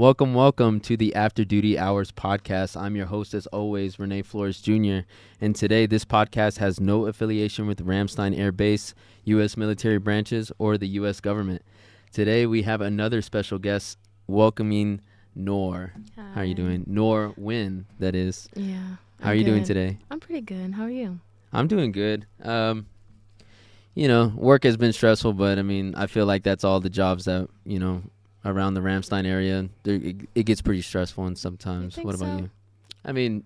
Welcome to the After Duty Hours podcast. I'm your host, as always, Renee Flores Jr. And today, this podcast has no affiliation with Ramstein Air Base, U.S. military branches, or the U.S. government. Today, we have another special guest welcoming Noor. Hi. How are you doing? Noor Winn, that is. Yeah. How are you doing today? I'm pretty good. How are you? I'm doing good. Work has been stressful, but I feel like that's all the jobs that, around the Ramstein area. It gets pretty stressful and sometimes. What about you?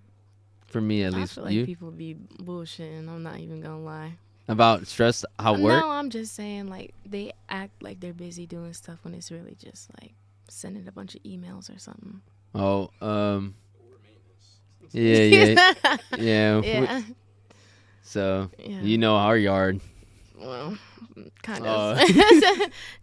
For me at least. I feel like people be bullshitting. I'm not even gonna lie. About stress, how work? No, I'm just saying, like, they act like they're busy doing stuff when it's really just like sending a bunch of emails or something. Oh, yeah. Yeah. So you know our yard. Well, kind of.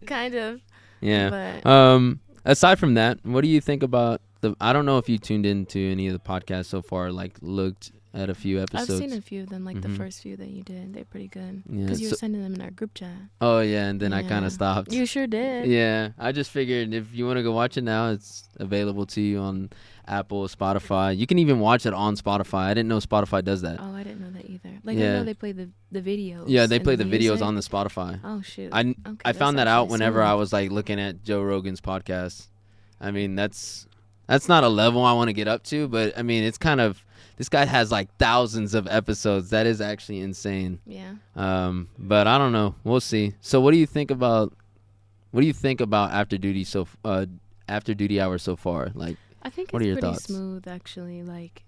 Kind of. Yeah. But Aside from that, what do you think about I don't know if you tuned into any of the podcasts so far, like looked at a few episodes. I've seen a few of them, like the first few that you did. They're pretty good. Yeah. Because you were sending them in our group chat. Oh, yeah, and then I kind of stopped. You sure did. Yeah, I just figured if you want to go watch it now, it's available to you on Apple, Spotify. You can even watch it on Spotify. I didn't know Spotify does that. Oh, I didn't know that either. Like, I know they play the videos. Yeah, they play the music. videos on the Spotify. Oh, shoot. I found that out whenever I was, like, looking at Joe Rogan's podcast. That's not a level I want to get up to, but, it's kind of... This guy has, like, thousands of episodes. That is actually insane. Yeah. But I don't know. We'll see. So what do you think about After Duty Hours so far? Like, I think what are it's your pretty thoughts? smooth, actually. Like,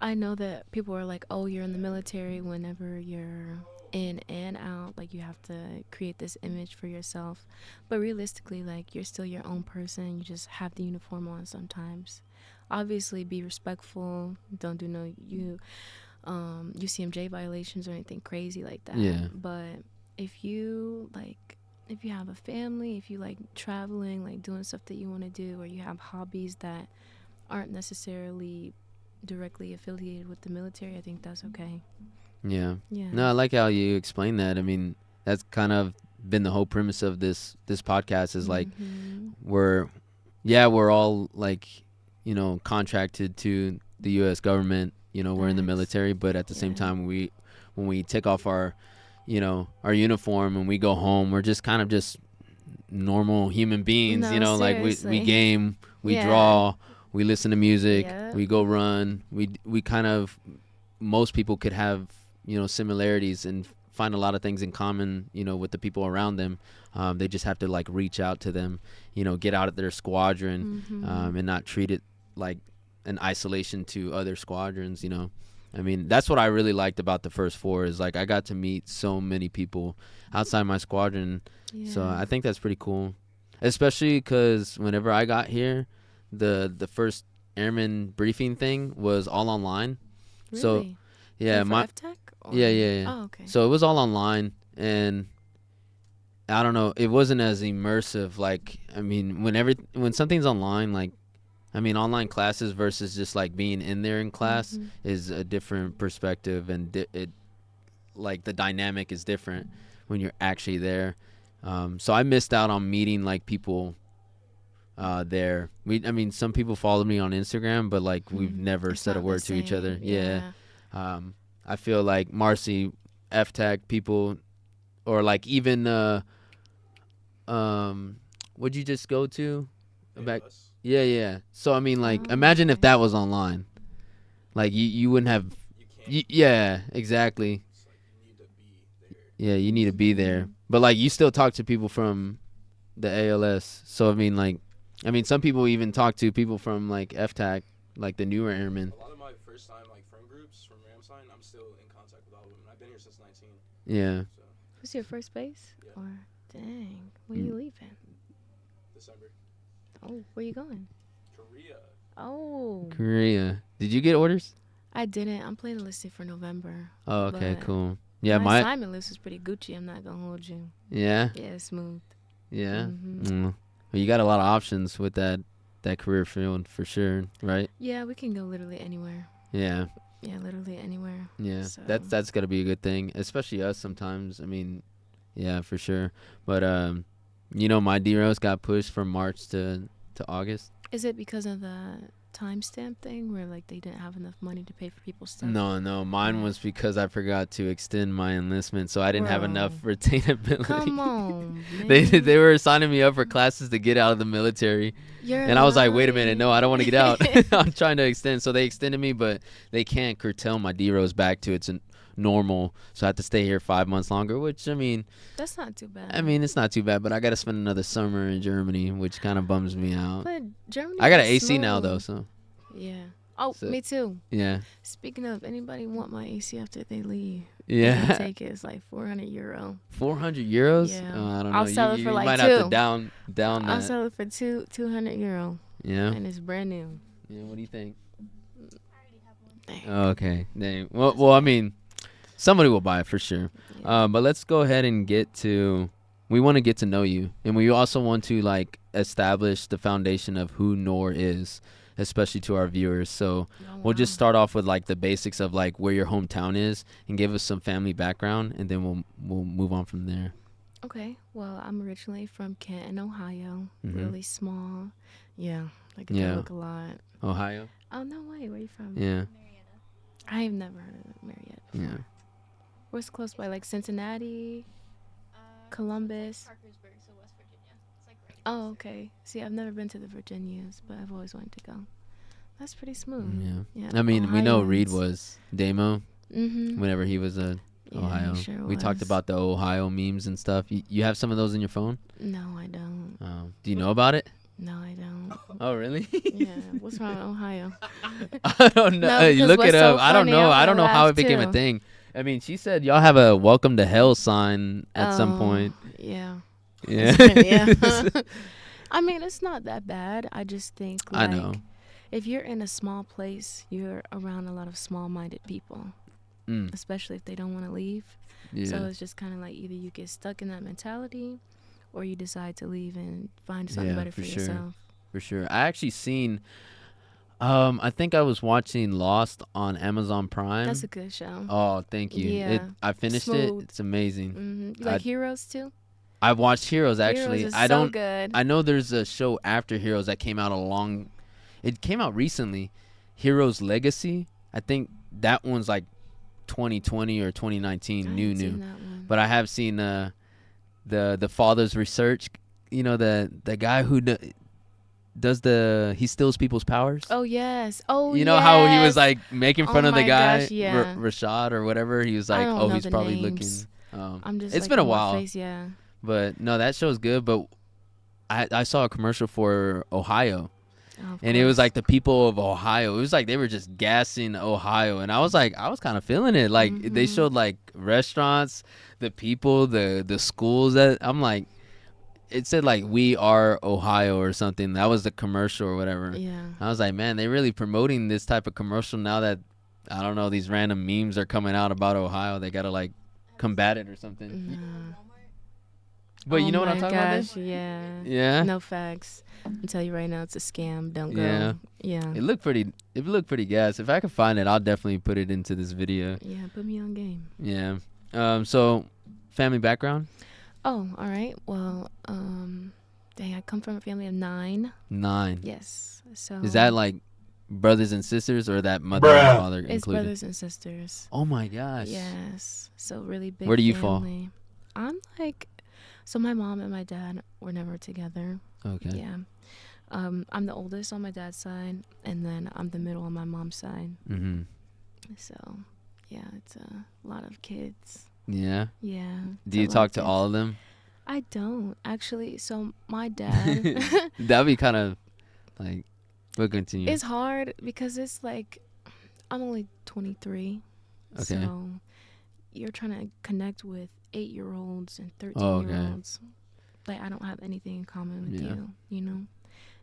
I know that people are like, oh, you're in the military. Whenever you're in and out, like, you have to create this image for yourself. But realistically, like, you're still your own person. You just have the uniform on sometimes. Obviously, be respectful. Don't do no UCMJ violations or anything crazy like that. Yeah. But if you have a family, if you like traveling, like doing stuff that you want to do, or you have hobbies that aren't necessarily directly affiliated with the military, I think that's okay. Yeah. Yeah. No, I like how you explain that. That's kind of been the whole premise of this podcast is like we're all like, contracted to the U.S. government. We're in the military, but at the same time, when we take off our uniform and we go home, we're just kind of just normal human beings. No, like we game, we draw, we listen to music, we go run. We kind of, most people could have similarities and find a lot of things in common with the people around them. They just have to like reach out to them, get out of their squadron, and not treat it like an isolation to other squadrons. That's what I really liked about the first four is like I got to meet so many people outside my squadron. So I think that's pretty cool, especially because whenever I got here, the first airman briefing thing was all online. Really? So yeah, like for FTech? Yeah. Oh, okay. So it was all online, and I don't know, it wasn't as immersive. Like, when something's online, like, online classes versus just like being in there in class is a different perspective, and it like the dynamic is different when you're actually there. So I missed out on meeting like people there. Some people followed me on Instagram, but like we've never said a word to each other. Yeah. I feel like Marcy, FTech people, or like even what'd you just go to? Back. Yeah. So imagine if that was online, like you wouldn't have. Yeah, exactly. Yeah, you need to be there, but like you still talk to people from the ALS. So some people even talk to people from like FTAC, like the newer airmen. A lot of my first time like friend groups from Ramstein, I'm still in contact with all of them. I've been here since 19. Yeah. So. Who's your first base? Yeah. Or dang, when are you leaving? December. Oh, where you going? Korea. Oh. Korea. Did you get orders? I didn't. I'm planning to list it for November. Oh, okay, cool. Yeah, my assignment list was pretty Gucci. I'm not gonna hold you. Yeah. Yeah, it's smooth. Yeah. Well, you got a lot of options with that career field for sure, right? Yeah, we can go literally anywhere. Yeah. Yeah, literally anywhere. Yeah, so. that's gotta be a good thing, especially us sometimes. Yeah, for sure. But my DROs got pushed from March to August. Is it because of the timestamp thing where like they didn't have enough money to pay for people's stuff? No, mine was because I forgot to extend my enlistment, so I didn't have enough Bro. retainability. Come on, man. They were signing me up for classes to get out of the military, and I was like, wait a minute, no, I don't want to get out. I'm trying to extend, so they extended me, but they can't curtail my DROs back to its normal, so I have to stay here 5 months longer, which I mean, that's not too bad. I mean, it's not too bad, but I got to spend another summer in Germany, which kind of bums me out. But Germany, I got an is AC now smooth. though, so Yeah. Oh, So- me too. yeah, Speaking of, anybody want my AC after they leave? yeah. I'll take it. It's like €400. 400 euros. Yeah. I don't know. I'll sell it you for like might two. have to down I'll that. sell it for €200, Yeah. and it's brand new. Yeah. What do you think? Dang. Oh, okay. Dang. Well, I mean, somebody will buy it for sure. Yeah. But let's go ahead and get to. We want to get to know you, and we also want to like establish the foundation of who Noor is, especially to our viewers. So Oh, we'll just wow. start off with like the basics of like where your hometown is, and give us some family background, and then we'll move on from there. Okay. Well, I'm originally from Canton, Ohio. Mhm. Really small. Yeah. Like Yeah. I look a lot. Ohio. Oh no way. Where you from? Yeah. I have never heard of Marietta. Yeah. Where's close by? Like Cincinnati, Columbus. Parkersburg, so West Virginia. It's like right Oh, okay. See, I've never been to the Virginias, but I've always wanted to go. That's pretty smooth. Yeah. Yeah. I mean, we know Reed Ohioans. was Damo Mm-hmm. whenever he was Yeah, Ohio. he sure We talked was. about the Ohio memes and stuff. You have some of those in your phone? No, I don't. Do you know about it? No, I don't. Oh, really? Yeah. What's wrong with Ohio? I don't know. No, You because look what's it so up. I don't funny, know. I'm I don't know gonna how laugh it became a too. thing. I mean, she said y'all have a welcome to hell sign at some point. Yeah. Yeah. Yeah. I mean, it's not that bad. I just think I like know. if you're in a small place, you're around a lot of small-minded people, Mm, especially if they don't want to leave. yeah. So it's just kind of like either you get stuck in that mentality or you decide to leave and find something Yeah, better for for sure. yourself. For sure. I actually seen. I think I was watching Lost on Amazon Prime. That's a good show. Oh, thank you. Yeah. I finished it. Smooth. It's amazing. Mm-hmm. You like I'd- Heroes too? I've watched Heroes actually. Heroes is I so don't. good. I know there's a show after Heroes that came out it came out recently. Heroes Legacy. I think that one's like 2020 or 2019. I New. ain't seen that one. But I have seen the father's research. You know the guy who does he steals people's powers. Oh yes. Oh You know how he was yes. like making Oh fun of the my guy, gosh, yeah. Rashad or whatever. He was I like, don't oh, know he's the probably names. looking. I'm just It's like been a on my while, face, yeah. but no, that show's good. But I saw a commercial for Ohio, Oh, of and it was course. like the people of Ohio. It was like they were just gassing Ohio, and I was kind of feeling it. Like they Mhm. showed like restaurants, the people, the schools. That I'm like, it said like "We Are Ohio" or something. That was the commercial or whatever. Yeah. I was like, man, they're really promoting this type of commercial now that I don't know, these random memes are coming out about Ohio. They gotta like combat it or something. Nah. But Oh you know what I'm my talking about? gosh, yeah. Yeah. No facts. I'll tell you right now, it's a scam. Don't go. Yeah. Yeah. It looked pretty gas. If I could find it, I'll definitely put it into this video. Yeah, put me on game. Yeah. So family background? Oh, all right. Well, dang, I come from a family of 9. 9. Yes. So Is that like brothers and sisters or that mother and father it's included? brothers and sisters. Oh my gosh. Yes. So really big. Where do you fall? family. I'm like, so my mom and my dad were never together. Okay. Yeah. I'm the oldest on my dad's side, and then I'm the middle on my mom's side. Mm-hmm. So, yeah, it's a lot of kids. Yeah. Yeah. it's Do a you lot talk of to kids. all of them? I don't actually. So my dad, That'd be kind of like. We'll continue. it's hard because it's like I'm only 23. Okay. So you're trying to connect with 8-year-olds and 13-year-olds. Oh, okay. Like I don't have anything in common with Yeah. you know.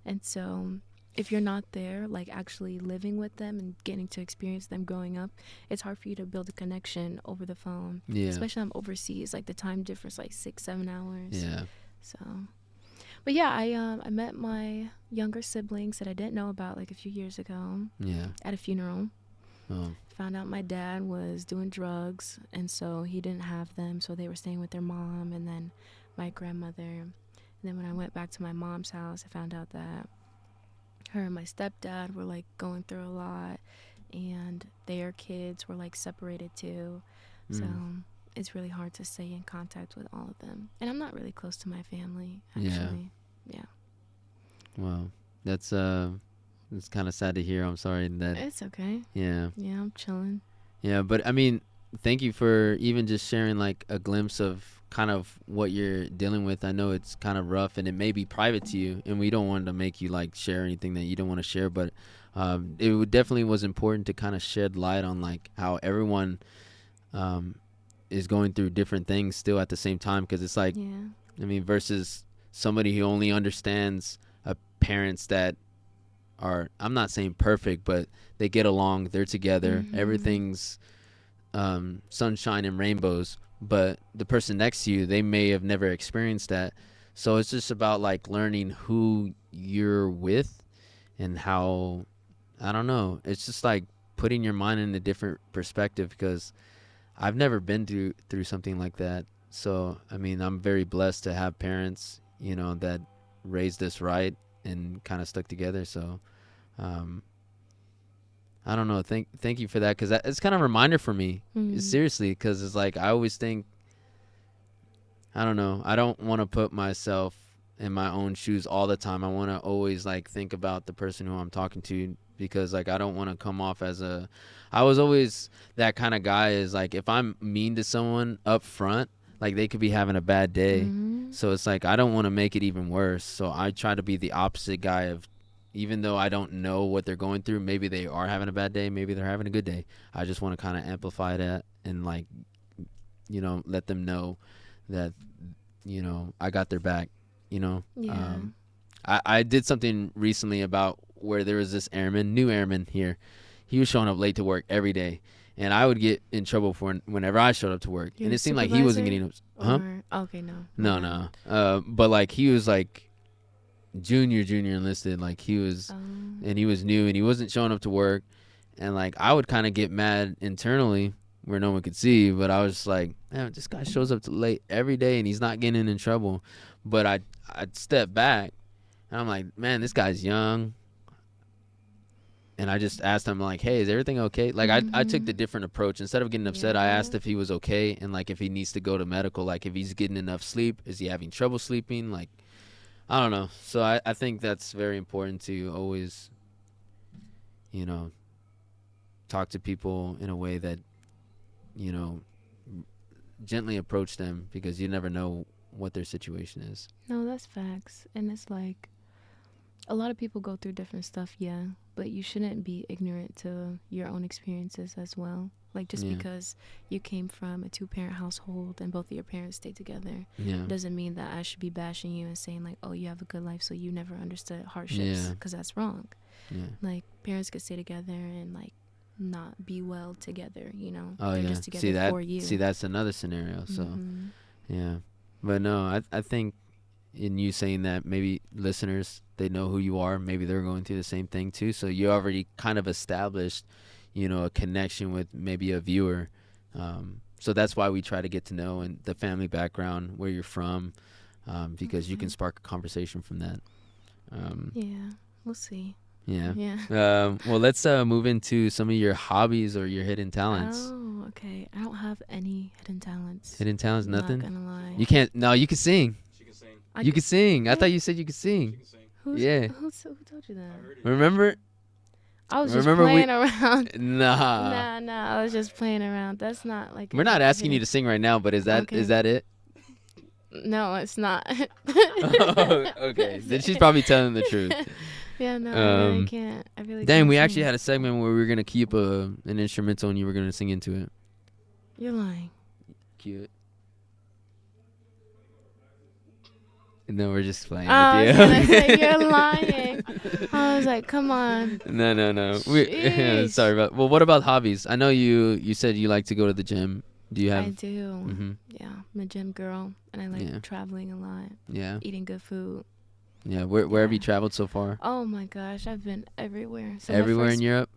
And so if you're not there, like actually living with them and getting to experience them growing up, it's hard for you to build a connection over the phone. Yeah. Especially I'm overseas, like the time difference, like 6-7 hours. Yeah. So, but yeah, I met my younger siblings that I didn't know about like a few years ago Yeah. at a funeral. Oh. Found out my dad was doing drugs, and so he didn't have them, so they were staying with their mom and then my grandmother. And then when I went back to my mom's house, I found out that her and my stepdad were like going through a lot, and their kids were like separated too. So it's really hard to stay in contact with all of them. And I'm not really close to my family, actually. Yeah. Well, that's it's kind of sad to hear. I'm sorry that. It's okay. Yeah. Yeah, I'm chilling. Yeah, but I mean, thank you for even just sharing like a glimpse of kind of what you're dealing with. I know it's kind of rough and it may be private to you, and we don't want to make you like share anything that you don't want to share, but definitely was important to kind of shed light on like how everyone is going through different things still at the same time, because it's like, I mean, versus somebody who only understands parents that are, I'm not saying perfect, but they get along, they're together, everything's sunshine and rainbows. But the person next to you, they may have never experienced that. So it's just about like learning who you're with and how, I don't know, it's just like putting your mind in a different perspective, because I've never been through something like that. So I mean, I'm very blessed to have parents, you know, that raised us right and kind of stuck together. So I don't know. Thank you for that, because it's kind of a reminder for me, seriously, because it's like I always think, I don't know, I don't want to put myself in my own shoes all the time. I want to always like think about the person who I'm talking to, because like I don't want to come off as I was always that kind of guy, is like if I'm mean to someone up front, like they could be having a bad day. So it's like I don't want to make it even worse. So I try to be the opposite guy of, even though I don't know what they're going through, maybe they are having a bad day, maybe they're having a good day, I just want to kind of amplify that and like, you know, let them know that, you know, I got their back, you know. I did something recently about where there was this new airman here. He was showing up late to work every day, and I would get in trouble for whenever I showed up to work. And it seemed like he wasn't getting up. Okay, no. But like he was like junior enlisted, like he was, and he was new and he wasn't showing up to work, and like I would kind of get mad internally where no one could see, but I was just like, man, this guy shows up late every day and he's not getting in trouble. But I'd step back and I'm like, man, this guy's young. And I just asked him like, hey, is everything okay? Like I took the different approach. Instead of getting upset, I asked if he was okay, and like if he needs to go to medical, like if he's getting enough sleep, is he having trouble sleeping? Like, I don't know. So I think that's very important to always, you know, talk to people in a way that, you know, gently approach them, because you never know what their situation is. No, that's facts. And it's like, a lot of people go through different stuff, but you shouldn't be ignorant to your own experiences as well. Like, just because you came from a 2-parent household and both of your parents stayed together doesn't mean that I should be bashing you and saying like, oh, you have a good life, so you never understood hardships, because that's wrong. Like, parents could stay together and like not be well together, you know. They're just together for you. See, that's another scenario. So but no, I think in you saying that, maybe listeners, they know who you are, maybe they're going through the same thing too, so you already kind of established, you know, a connection with maybe a viewer. So that's why we try to get to know and the family background, where you're from, because you can spark a conversation from that. We'll see. Well, let's move into some of your hobbies or your hidden talents. Oh, okay. I don't have any hidden talents. Hidden talents, nothing? Not gonna lie. You can't. No, you can sing. She can sing. You can sing. I thought you said you could sing. She can sing. Who told you that? I heard it. Remember? I was just playing around. Nah. I was just playing around. That's not like. We're not asking you to sing right now, but is that it? No, it's not. Oh, okay. Then she's probably telling the truth. Yeah, no, I really can't. Dang, we actually had a segment where we were gonna keep an instrumental and you were gonna sing into it. You're lying. Cute. No, we're just playing with you. I was gonna say you're lying. I was like, come on. No. Sorry about. Well, what about hobbies? I know you said you like to go to the gym. Do you have? I do. Yeah, I'm a gym girl, and I like traveling a lot. Yeah. Eating good food. Yeah. Where have you traveled so far? Oh my gosh, I've been everywhere. So everywhere in Europe?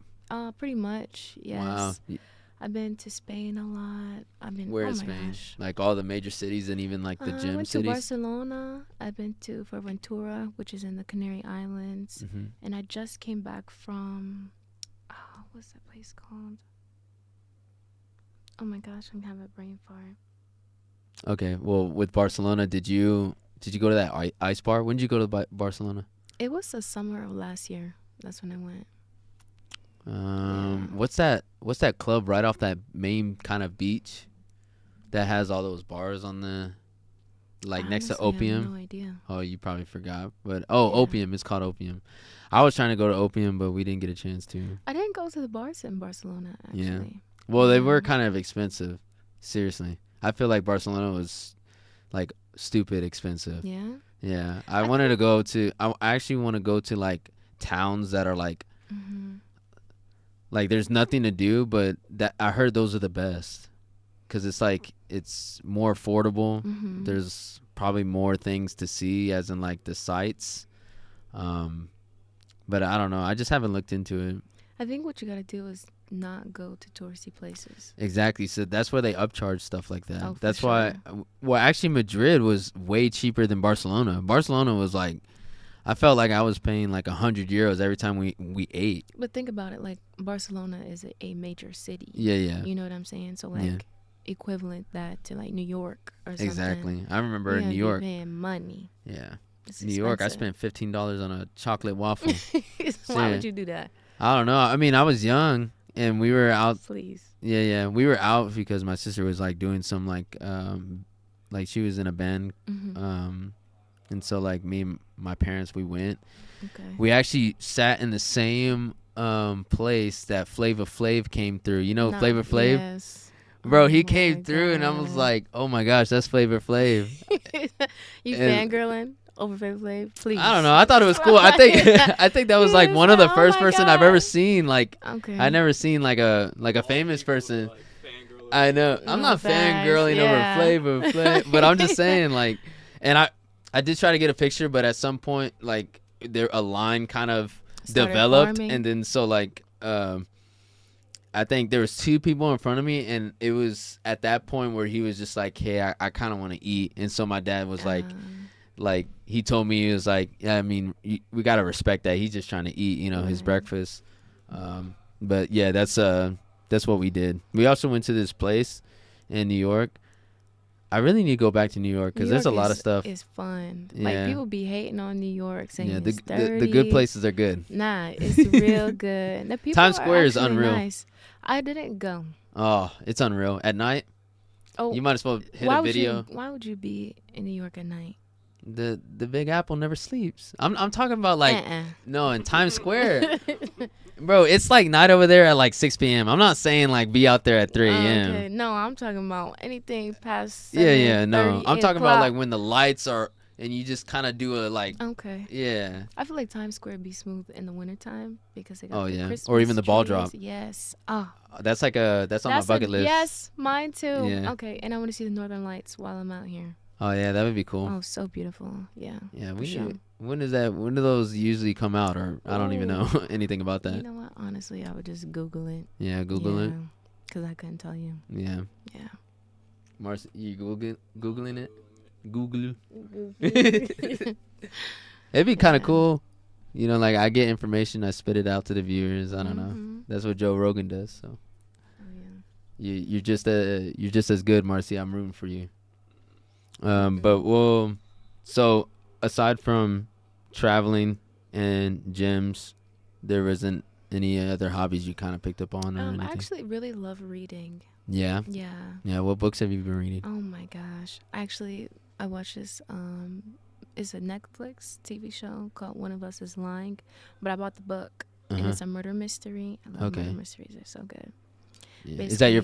Pretty much. Yes. Wow. I've been to Spain a lot. Where oh is my Spain? gosh. Like all the major cities and even like the I gym went to cities. Barcelona. I've been to Fuerteventura, which is in the Canary Islands. Mm-hmm. And I just came back from, what's that place called? Oh my gosh, I'm having a brain fart. Okay, well, with Barcelona, did you go to that ice bar? When did you go to Barcelona? It was the summer of last year. That's when I went. What's that club right off that main kind of beach that has all those bars on the, like, next to Opium? I have no idea. Oh, you probably forgot. But Opium, it's called Opium. I was trying to go to Opium, but we didn't get a chance to. I didn't go to the bars in Barcelona, actually. Yeah. Well, they were kind of expensive. Seriously. I feel like Barcelona was, like, stupid expensive. Yeah? Yeah. I wanted to go to, I actually want to go to, like, towns that are, like, like, there's nothing to do, but that I heard those are the best. Because it's, like, it's more affordable. There's probably more things to see, as in, like, the sites. But I don't know. I just haven't looked into it. I think what you got to do is not go to touristy places. Exactly. So that's where they upcharge stuff like that. Oh, that's why. Well, actually, Madrid was way cheaper than Barcelona. Barcelona was like, I felt like I was paying like 100 euros every time we ate. But think about it, like Barcelona is a major city. Yeah, yeah. You know what I'm saying? So like equivalent that to like New York or something. Exactly. I remember in New York. Paying money. Yeah. It's New York, I spent $15 on a chocolate waffle. Why would you do that? I don't know. I mean, I was young. And we were out. Please. Yeah. We were out because my sister was like doing some like she was in a band. And so like me and my parents, we went. Okay. We actually sat in the same place that Flava Flav came through. You know Flava Flav? Yes. Bro, he came through and I was like, oh my gosh, that's Flava Flav. You fangirling over Flava Flav? Please. I don't know. I thought it was cool. I think that was like one of the first person I've ever seen. Like, I never seen like a famous person. I know. I'm not fangirling over Flava Flav, but I'm just saying like, and I did try to get a picture, but at some point like a line kind of developed, forming. And then so like I think there was two people in front of me, and it was at that point where he was just like, hey, I kind of want to eat, and so my dad was like he told me, he was like, yeah, I mean, we got to respect that. He's just trying to eat, you know, his breakfast. But yeah, that's what we did. We also went to this place in New York. I really need to go back to New York because there's a lot of stuff. It's fun. Yeah. Like people be hating on New York, saying it's dirty. The good places are good. Nah, it's real good. The people Times Square is unreal. Nice. I didn't go. Oh, it's unreal. At night, you might as well hit a video. Why would you be in New York at night? The Big Apple never sleeps. I'm talking about like no, in Times Square. Bro, it's like night over there at like 6 p.m. I'm not saying like be out there at 3 a.m. Okay. No, I'm talking about anything past 7, no. I'm talking about like o'clock. when the lights are and you just kind of do a like. Okay. Yeah. I feel like Times Square be smooth in the wintertime because they got the Christmas or even the ball trees. drop. Yes. Oh. That's on my bucket list. Yes, mine too. Yeah. Okay, and I want to see the Northern Lights while I'm out here. Oh yeah, that would be cool. Oh, so beautiful. Yeah. Yeah, sure. When does that? When do those usually come out? Or I don't even know anything about that. You know what? Honestly, I would just Google it. Yeah, Google it. Because I couldn't tell you. Yeah. Yeah. Marcy, you googling it? Google. It'd be kind of cool. You know, like I get information, I spit it out to the viewers. I don't know. That's what Joe Rogan does. So. Oh yeah. You're just as good, Marcy. I'm rooting for you. But so aside from traveling and gyms, there wasn't any other hobbies you kind of picked up on or anything? I actually really love reading. Yeah? Yeah. Yeah, what books have you been reading? Oh my gosh. I watched this, it's a Netflix TV show called One of Us is Lying, but I bought the book, and it's a murder mystery. I love murder mysteries. They're so good. Yeah. Is that your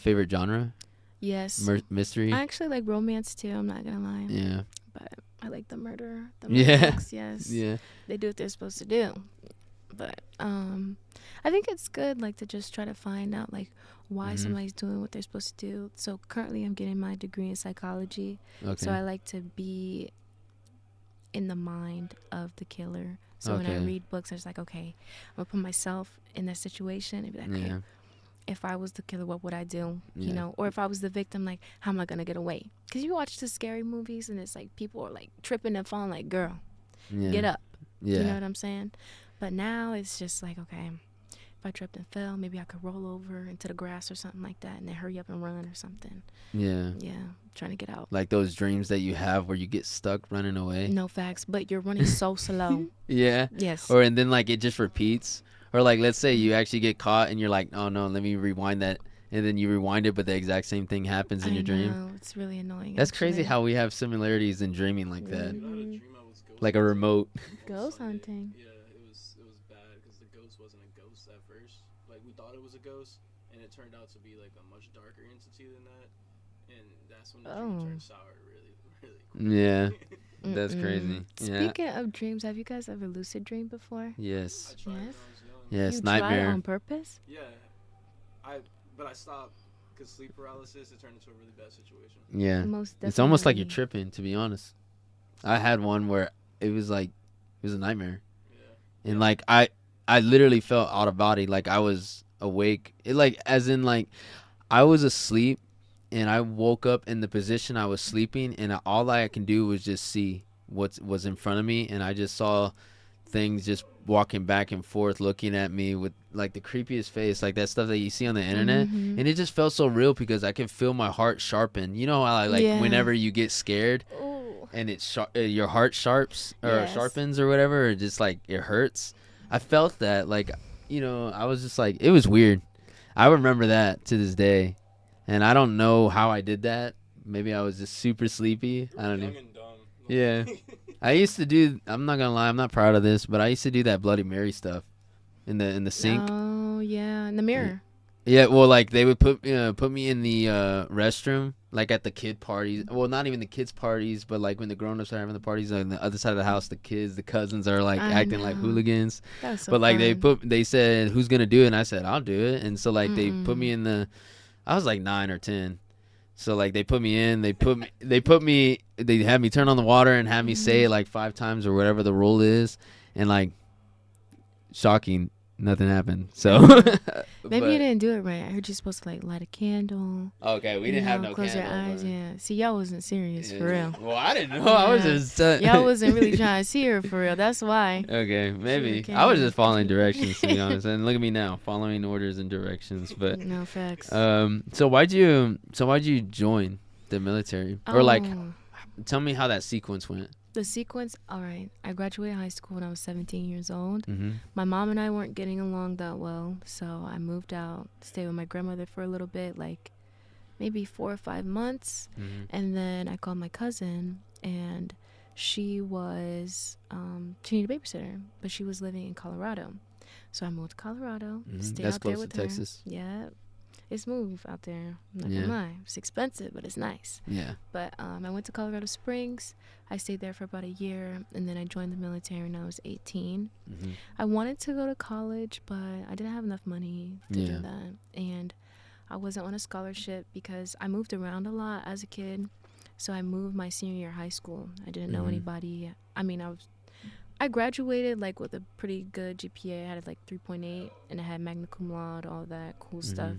favorite genre? Yes. Mystery? I actually like romance too, I'm not gonna lie. Yeah. But I like the murder. Books, yes. Yeah. They do what they're supposed to do. But I think it's good like to just try to find out like why somebody's doing what they're supposed to do. So currently I'm getting my degree in psychology. Okay. So I like to be in the mind of the killer. So when I read books, I was like, okay, I'm gonna put myself in that situation and be like, okay, if I was the killer, what would I do? Yeah. You know, or if I was the victim, like, how am I gonna get away? Because you watch the scary movies and it's like people are like tripping and falling, like, girl, get up. Yeah. You know what I'm saying? But now it's just like, okay, if I tripped and fell, maybe I could roll over into the grass or something like that and then hurry up and run or something. Yeah. Yeah, trying to get out. Like those dreams that you have where you get stuck running away. No facts, but you're running so slow. Yeah. Yes. Or and then like it just repeats. Or like let's say you actually get caught and you're like, oh no, let me rewind that, and then you rewind it, but the exact same thing happens in your dream. I know, it's really annoying. That's actually. crazy how we have similarities in dreaming like that. I had a dream I was ghost Like a remote. Ghost hunting. Yeah, it was bad because the ghost wasn't a ghost at first. Like we thought it was a ghost, and it turned out to be like a much darker entity than that. And that's when the dream turned sour, really, really. Yeah. That's crazy. Yeah. Speaking of dreams, have you guys ever lucid dreamed before? Yes. I tried when I Yes. was young. Yes. You tried Nightmare. on purpose? Yeah, but I stopped because sleep paralysis. It turned into a really bad situation. Yeah. Most definitely. It's almost like you're tripping, to be honest. I had one where it was like it was a nightmare. Yeah. And like I literally felt out of body, like I was awake. It like as in like I was asleep and I woke up in the position I was sleeping, and all I can do was just see what was in front of me, and I just saw things just walking back and forth looking at me with like the creepiest face, like that stuff that you see on the internet. Mhm. And it just felt so real because I can feel my heart sharpen. You know how like Yeah. whenever you get scared Ooh. and your heart Yes. sharpens or whatever, or just like it hurts. I felt that, like, you know, I was just like, it was weird. I remember that to this day, and I don't know how I did that. Maybe I was just super sleepy. I don't know. Young and dumb. Yeah. I used to do. I'm not gonna lie. I'm not proud of this, but I used to do that Bloody Mary stuff in the sink. Oh yeah, in the mirror. Yeah, well, like they would put me in the restroom, like at the kid parties. Well, not even the kids parties, but like when the grown-ups are having the parties on the other side of the house, the kids, the cousins are like I acting like know. hooligans. That was so But like fun. they said, who's gonna do it? And I said, I'll do it. And so like they put Mm-mm. me in the. I was like 9 or 10. So like they put me in. They had me turn on the water and have me say it like 5 times or whatever the rule is, and like shocking. Nothing happened. So Maybe you didn't do it right. I heard you're supposed to like light a candle. Okay, we you didn't have know, no close candle. your eyes. but- Yeah. See, y'all wasn't serious for Yeah. real. Well, I didn't know. I was Yeah. just. Y'all wasn't really trying to see her for real. That's why. Okay, maybe Sure I was can. just following directions, to be honest. And look at me now, following orders and directions. But No facts. so why'd you join the military, or like Oh, tell me how that sequence went? the sequence. All right. I graduated high school when I was 17 years old. Mm-hmm. My mom and I weren't getting along that well, so I moved out, stayed with my grandmother for a little bit, like maybe 4 or 5 months. Mm-hmm. And then I called my cousin, and she needed a babysitter, but she was living in Colorado. So I moved to Colorado, stayed That's out there close with to her. Texas. Yeah, it's move out there. I'm not Yeah. gonna lie, it's expensive, but it's nice. Yeah. But I went to Colorado Springs. I stayed there for about a year, and then I joined the military when I was 18. Mm-hmm. I wanted to go to college, but I didn't have enough money to Yeah. do that. And I wasn't on a scholarship because I moved around a lot as a kid. So I moved my senior year of high school. I didn't know Mhm. anybody. I mean, I graduated like with a pretty good GPA. I had like 3.8, and I had magna cum laude, all that cool stuff.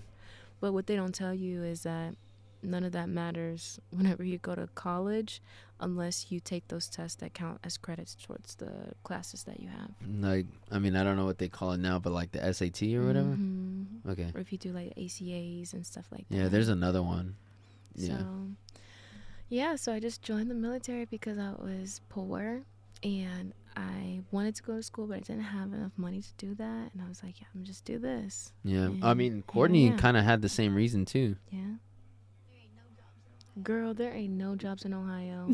But what they don't tell you is that none of that matters whenever you go to college, unless you take those tests that count as credits towards the classes that you have. Like, I mean, I don't know what they call it now, but like the SAT or whatever. Mhm. Okay. Or if you do like ACAs and stuff like that. Yeah, there's another one. So, so I just joined the military because I was poor and I wanted to go to school, but I didn't have enough money to do that. And I was like, yeah, I'm just do this. Yeah. And I mean, Courtney yeah. kind of had the same reason too. Yeah. There ain't no jobs. Girl, there ain't no jobs in Ohio.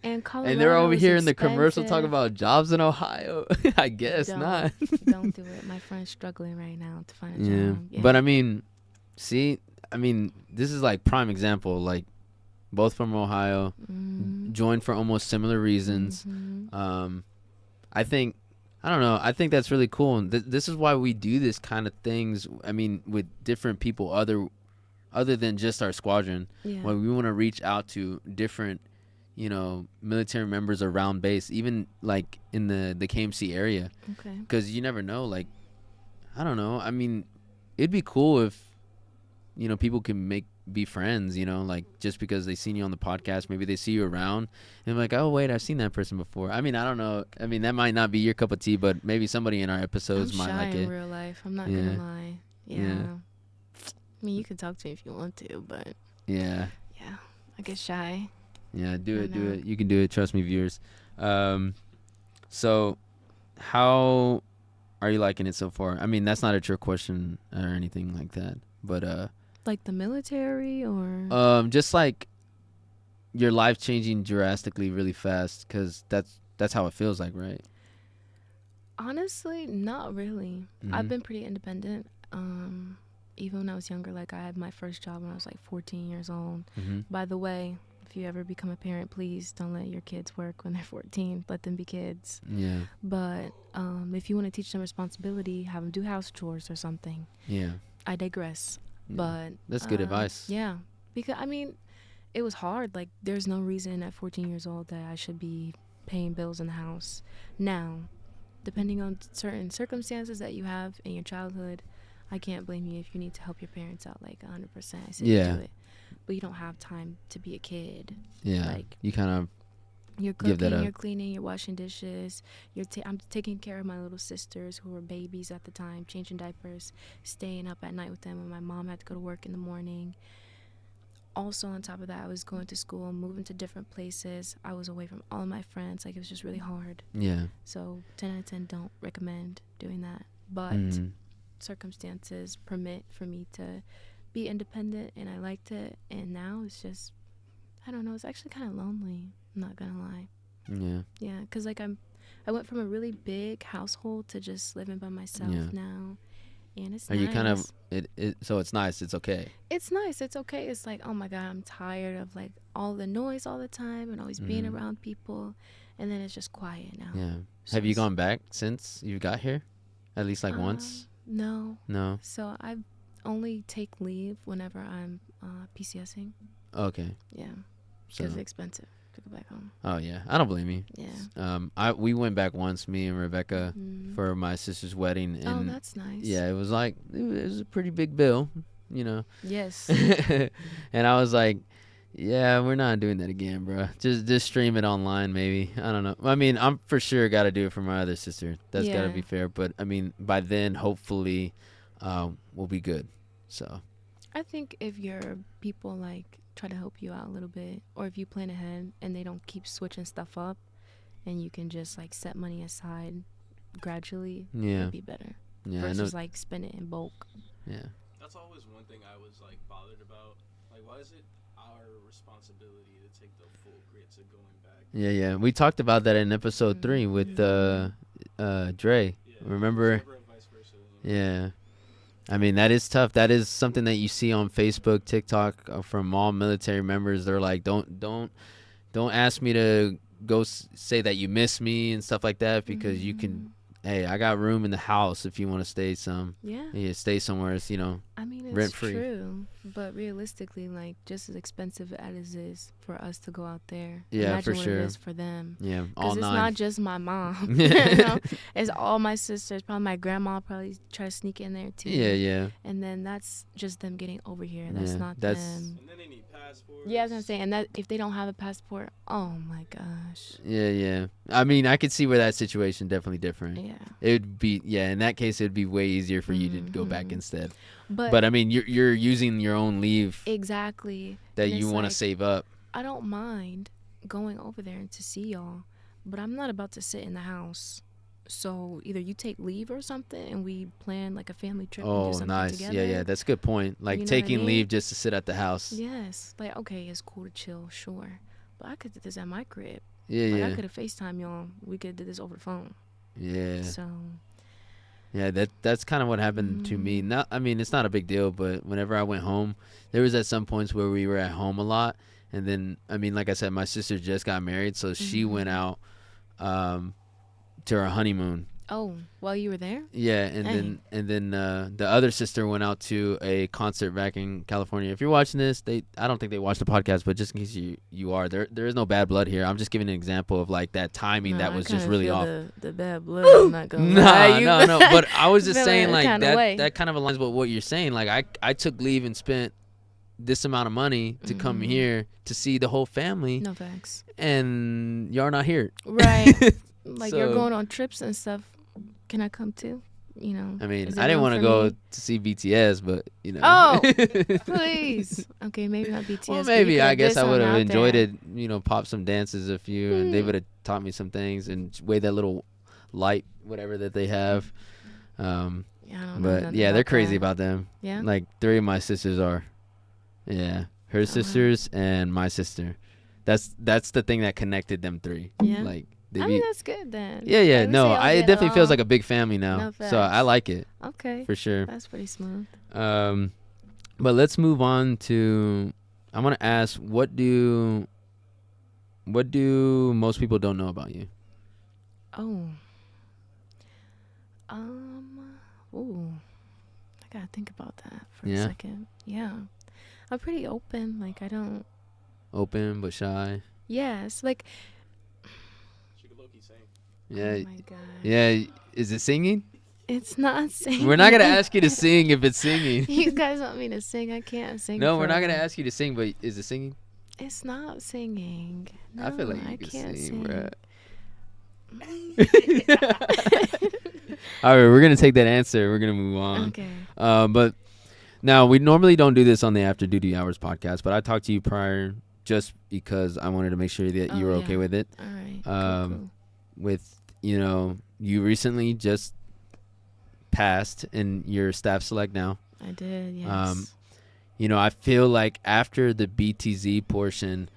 And Colorado And they're over is here in the commercial expensive. talking about jobs in Ohio. I guess Don't. not. Don't do it. My friend's struggling right now to find a Yeah. job. Yeah. But I mean, see, this is like prime example. Like, both from Ohio, Mhm. joined for almost similar reasons. Mhm. I think that's really cool. And this is why we do this kind of things. I mean, with different people other than just our squadron. Yeah. When we want to reach out to different, military members around base, even like in the KMC area, Okay. because you never know. Like, I don't know. I mean, it'd be cool if you know, people can be friends, you know, like just because they seen you on the podcast, maybe they see you around and like, oh wait, I've seen that person before. I mean, I don't know. I mean, that might not be your cup of tea, but maybe somebody in our episodes might like it. I'm shy in real life. I'm not gonna lie. Yeah. I mean, you can talk to me if you want to, but yeah, I get shy. Yeah, do it. You can do it. Trust me, viewers. So how are you liking it so far? I mean, that's not a trick question or anything like that, but like the military or just like your life changing drastically really fast, because that's how it feels like, right? Honestly, not really. I've been pretty independent. Even when I was younger, like I had my first job when I was like 14 years old. By the way, if you ever become a parent, please don't let your kids work when they're 14. Let them be kids. Yeah. But if you want to teach them responsibility, have them do house chores or something. Yeah. I digress. Yeah. But that's good advice. Yeah. Because I mean, it was hard. Like there's no reason at 14 years old that I should be paying bills in the house. Now, depending on certain circumstances that you have in your childhood, I can't blame you if you need to help your parents out like 100%. I say do it. But you don't have time to be a kid. Yeah. Like you kind of you're cooking, you're cleaning, you're washing dishes. I'm taking care of my little sisters who were babies at the time, changing diapers, staying up at night with them when my mom had to go to work in the morning. Also, on top of that, I was going to school, moving to different places. I was away from all of my friends. Like, it was just really hard. Yeah. So, 10 out of 10, don't recommend doing that. But circumstances permit for me to be independent, and I liked it. And now it's just, I don't know, it's actually kind of lonely. I'm not going to lie. Yeah. Yeah, because, like, I went from a really big household to just living by myself now. And it's nice. You kind of so it's nice, it's okay. It's nice, it's okay. It's like, oh my god, I'm tired of like all the noise all the time and always being around people, and then it's just quiet now. Yeah. So have you gone back since you got here? At least like once? No. So I only take leave whenever I'm PCSing. Okay. Yeah. Because it's expensive to go back home. Oh yeah, I don't blame you. Yeah. We went back once, me and Rebecca, for my sister's wedding. And that's nice. Yeah, it was like it was a pretty big bill, you know. Yes. And I was like, yeah, we're not doing that again, bro. Just stream it online, maybe. I don't know. I mean, I'm for sure got to do it for my other sister. That's got to be fair. But I mean, by then, hopefully, we'll be good. So. I think if your people like try to help you out a little bit, or if you plan ahead and they don't keep switching stuff up, and you can just like set money aside gradually, it'd be better. Yeah, versus like spend it in bulk. Yeah. That's always one thing I was like bothered about. Like, why is it our responsibility to take the full grits of going back? Yeah. We talked about that in episode 3 with Dre. Yeah, remember? Vice versa, you know? Yeah. I mean, that is tough. That is something that you see on Facebook, TikTok, from all military members. They're like, don't ask me to go say that you miss me and stuff like that, because you can. Hey, I got room in the house if you want to stay some. Yeah, stay somewhere, you know. I mean, it's rent-free. True, but realistically, like, just as expensive as it is for us to go out there. Yeah, imagine for what sure. It is for them. Yeah, all 'cause nine. It's not just my mom. You know? It's all my sisters. Probably my grandma probably try to sneak in there too. Yeah. And then that's just them getting over here. That's not them. And then they need passports. Yeah, I was gonna say, and that if they don't have a passport, oh my gosh. Yeah. I mean, I could see where that situation definitely different. Yeah. It would be in that case it'd be way easier for you to go back instead. But I mean, you're using your own leave. Exactly. That you want to save up. I don't mind going over there and to see y'all, but I'm not about to sit in the house. So either you take leave or something, and we plan like a family trip. And do something nice. Together. Yeah. That's a good point. Like, you know taking leave just to sit at the house. Yes. Like, okay, it's cool to chill, sure, but I could do this at my crib. Yeah. I could have FaceTime y'all. We could do this over the phone. Yeah. So. Yeah, that's kind of what happened to me. I mean, it's not a big deal, but whenever I went home, there was at some points where we were at home a lot, and then I mean, like I said, my sister just got married, so she went out to her honeymoon, Oh, while you were there? Yeah, and then the other sister went out to a concert back in California. If you're watching this, I don't think they watched the podcast, but just in case you are, there is no bad blood here. I'm just giving an example of like that timing that was just really off. The bad blood. I'm not gonna lie. No. But I was just saying like that that kind of aligns with what you're saying. Like I took leave and spent this amount of money to come here to see the whole family. No thanks. And y'all not here. Right. Like you're going on trips and stuff. Can I come too? You know. I mean, I didn't want to go to see BTS, but you know. Oh, please. Okay, maybe not BTS. Well, maybe I guess I would have enjoyed it. You know, pop some dances a few, and they would have taught me some things and wave that little light, whatever that they have. Yeah, I don't but yeah, they're crazy about them. Yeah. Like 3 of my sisters are. Yeah, her sisters and my sister. That's the thing that connected them 3. Yeah. Like. I mean, that's good then. Yeah. It definitely feels like a big family now. No so I like it. Okay. For sure. That's pretty smooth. But let's move on to. I want to ask, what do most people don't know about you? Oh. Ooh. I gotta think about that for a second. Yeah. I'm pretty open. Like I don't. Open but shy. Yes. Like. Yeah. Oh my God. Yeah. Is it singing? It's not singing. We're not gonna ask you to sing if it's singing. You guys want me to sing? I can't sing. No, we're not gonna ask you to sing. But is it singing? It's not singing. No, I feel like you can sing, bro. All right, we're gonna take that answer. We're gonna move on. Okay. But now we normally don't do this on the After Duty Hours podcast, but I talked to you prior just because I wanted to make sure that you were okay with it. All right. Cool. With, you know, you recently just passed and you're staff select now. I did, yes. You know, I feel like after the BTZ portion,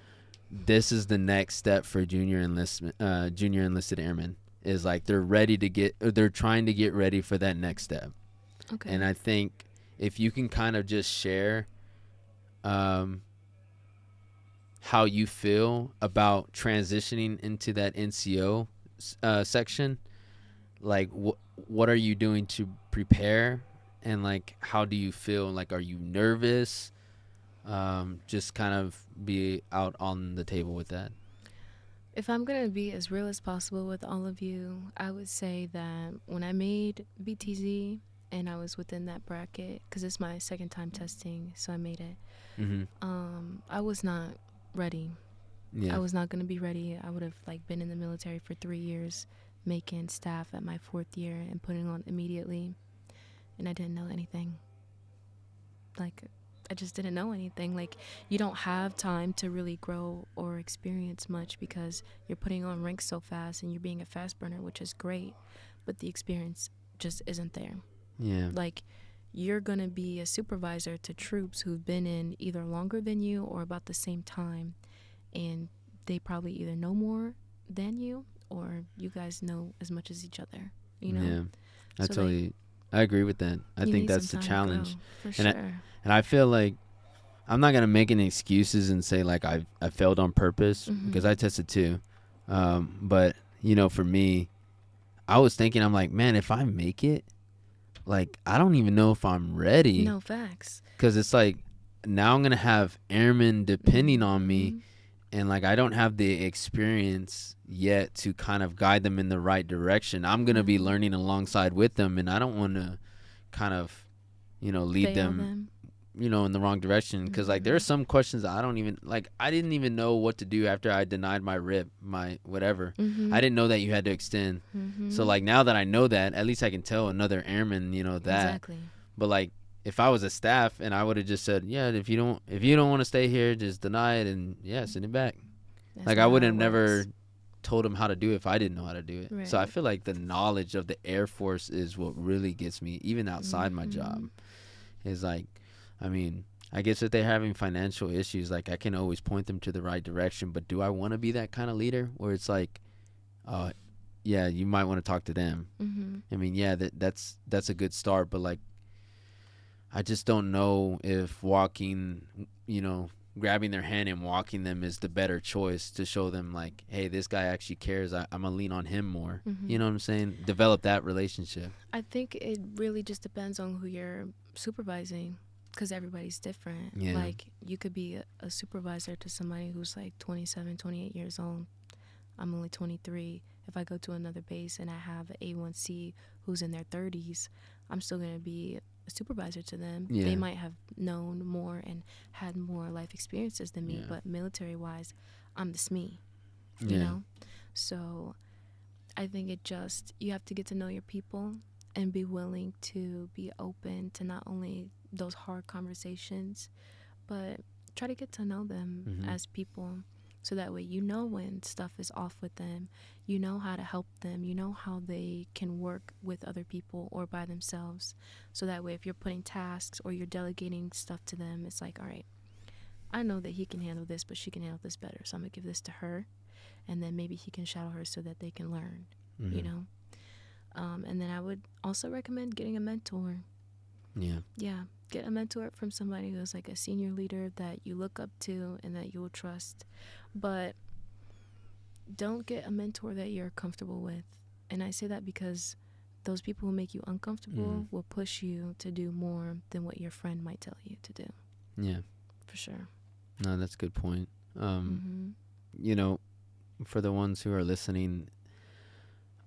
this is the next step for junior enlisted airmen. Is like they're trying to get ready for that next step. Okay. And I think if you can kind of just share how you feel about transitioning into that NCO section, like what are you doing to prepare, and like how do you feel? Like, are you nervous? Just kind of be out on the table with that. If I'm gonna be as real as possible with all of you, I would say that when I made BTZ and I was within that bracket, because it's my second time testing, so I made it. I was not ready. Yeah. I was not going to be ready. I would have like been in the military for 3 years, making staff at my 4th year and putting on immediately, and I didn't know anything. Like, I just didn't know anything. Like, you don't have time to really grow or experience much because you're putting on ranks so fast and you're being a fast burner, which is great, but the experience just isn't there. Yeah. Like, you're going to be a supervisor to troops who've been in either longer than you or about the same time, and they probably either know more than you or you guys know as much as each other, you know? Yeah. I agree with that. I think that's the challenge. For sure. And I feel like I'm not going to make any excuses and say like I failed on purpose, because I tested too. But, you know, for me, I was thinking, I'm like, man, if I make it, like, I don't even know if I'm ready. No, facts. Because it's like, now I'm going to have airmen depending on me, and, like, I don't have the experience yet to kind of guide them in the right direction. I'm going to be learning alongside with them, and I don't want to kind of, you know, lead them, you know, in the wrong direction. Because, like, there are some questions I don't even, like, I didn't even know what to do after I denied my RIP, my whatever. I didn't know that you had to extend. So, like, now that I know that, at least I can tell another airman, you know, that. Exactly. But, like, if I was a staff and I would have just said, yeah, if you don't want to stay here, just deny it and send it back. That's like, I would have never told him how to do it if I didn't know how to do it. Right. So I feel like the knowledge of the Air Force is what really gets me, even outside my job. Is like, I mean, I guess if they're having financial issues, like, I can always point them to the right direction. But do I want to be that kind of leader where it's like, yeah, you might want to talk to them. I mean, yeah, that's a good start, but like, I just don't know if walking, you know, grabbing their hand and walking them is the better choice to show them like, hey, this guy actually cares. I'm gonna lean on him more. You know what I'm saying? Develop that relationship. I think it really just depends on who you're supervising, because everybody's different. Yeah. Like, you could be a supervisor to somebody who's like 27, 28 years old. I'm only 23. If I go to another base and I have an A1C who's in their 30s, I'm still going to be a supervisor to them. Yeah. They might have known more and had more life experiences than me, but military-wise, I'm the SME, you know? So I think you have to get to know your people and be willing to be open to not only those hard conversations, but try to get to know them as people. So that way, you know when stuff is off with them, you know how to help them, you know how they can work with other people or by themselves. So that way, if you're putting tasks or you're delegating stuff to them, it's like, all right, I know that he can handle this, but she can handle this better. So I'm going to give this to her. And then maybe he can shadow her so that they can learn, you know? And then I would also recommend getting a mentor. Yeah. Get a mentor from somebody who's like a senior leader that you look up to and that you will trust. But don't get a mentor that you're comfortable with. And I say that because those people who make you uncomfortable will push you to do more than what your friend might tell you to do. Yeah. For sure. No, that's a good point. You know, for the ones who are listening,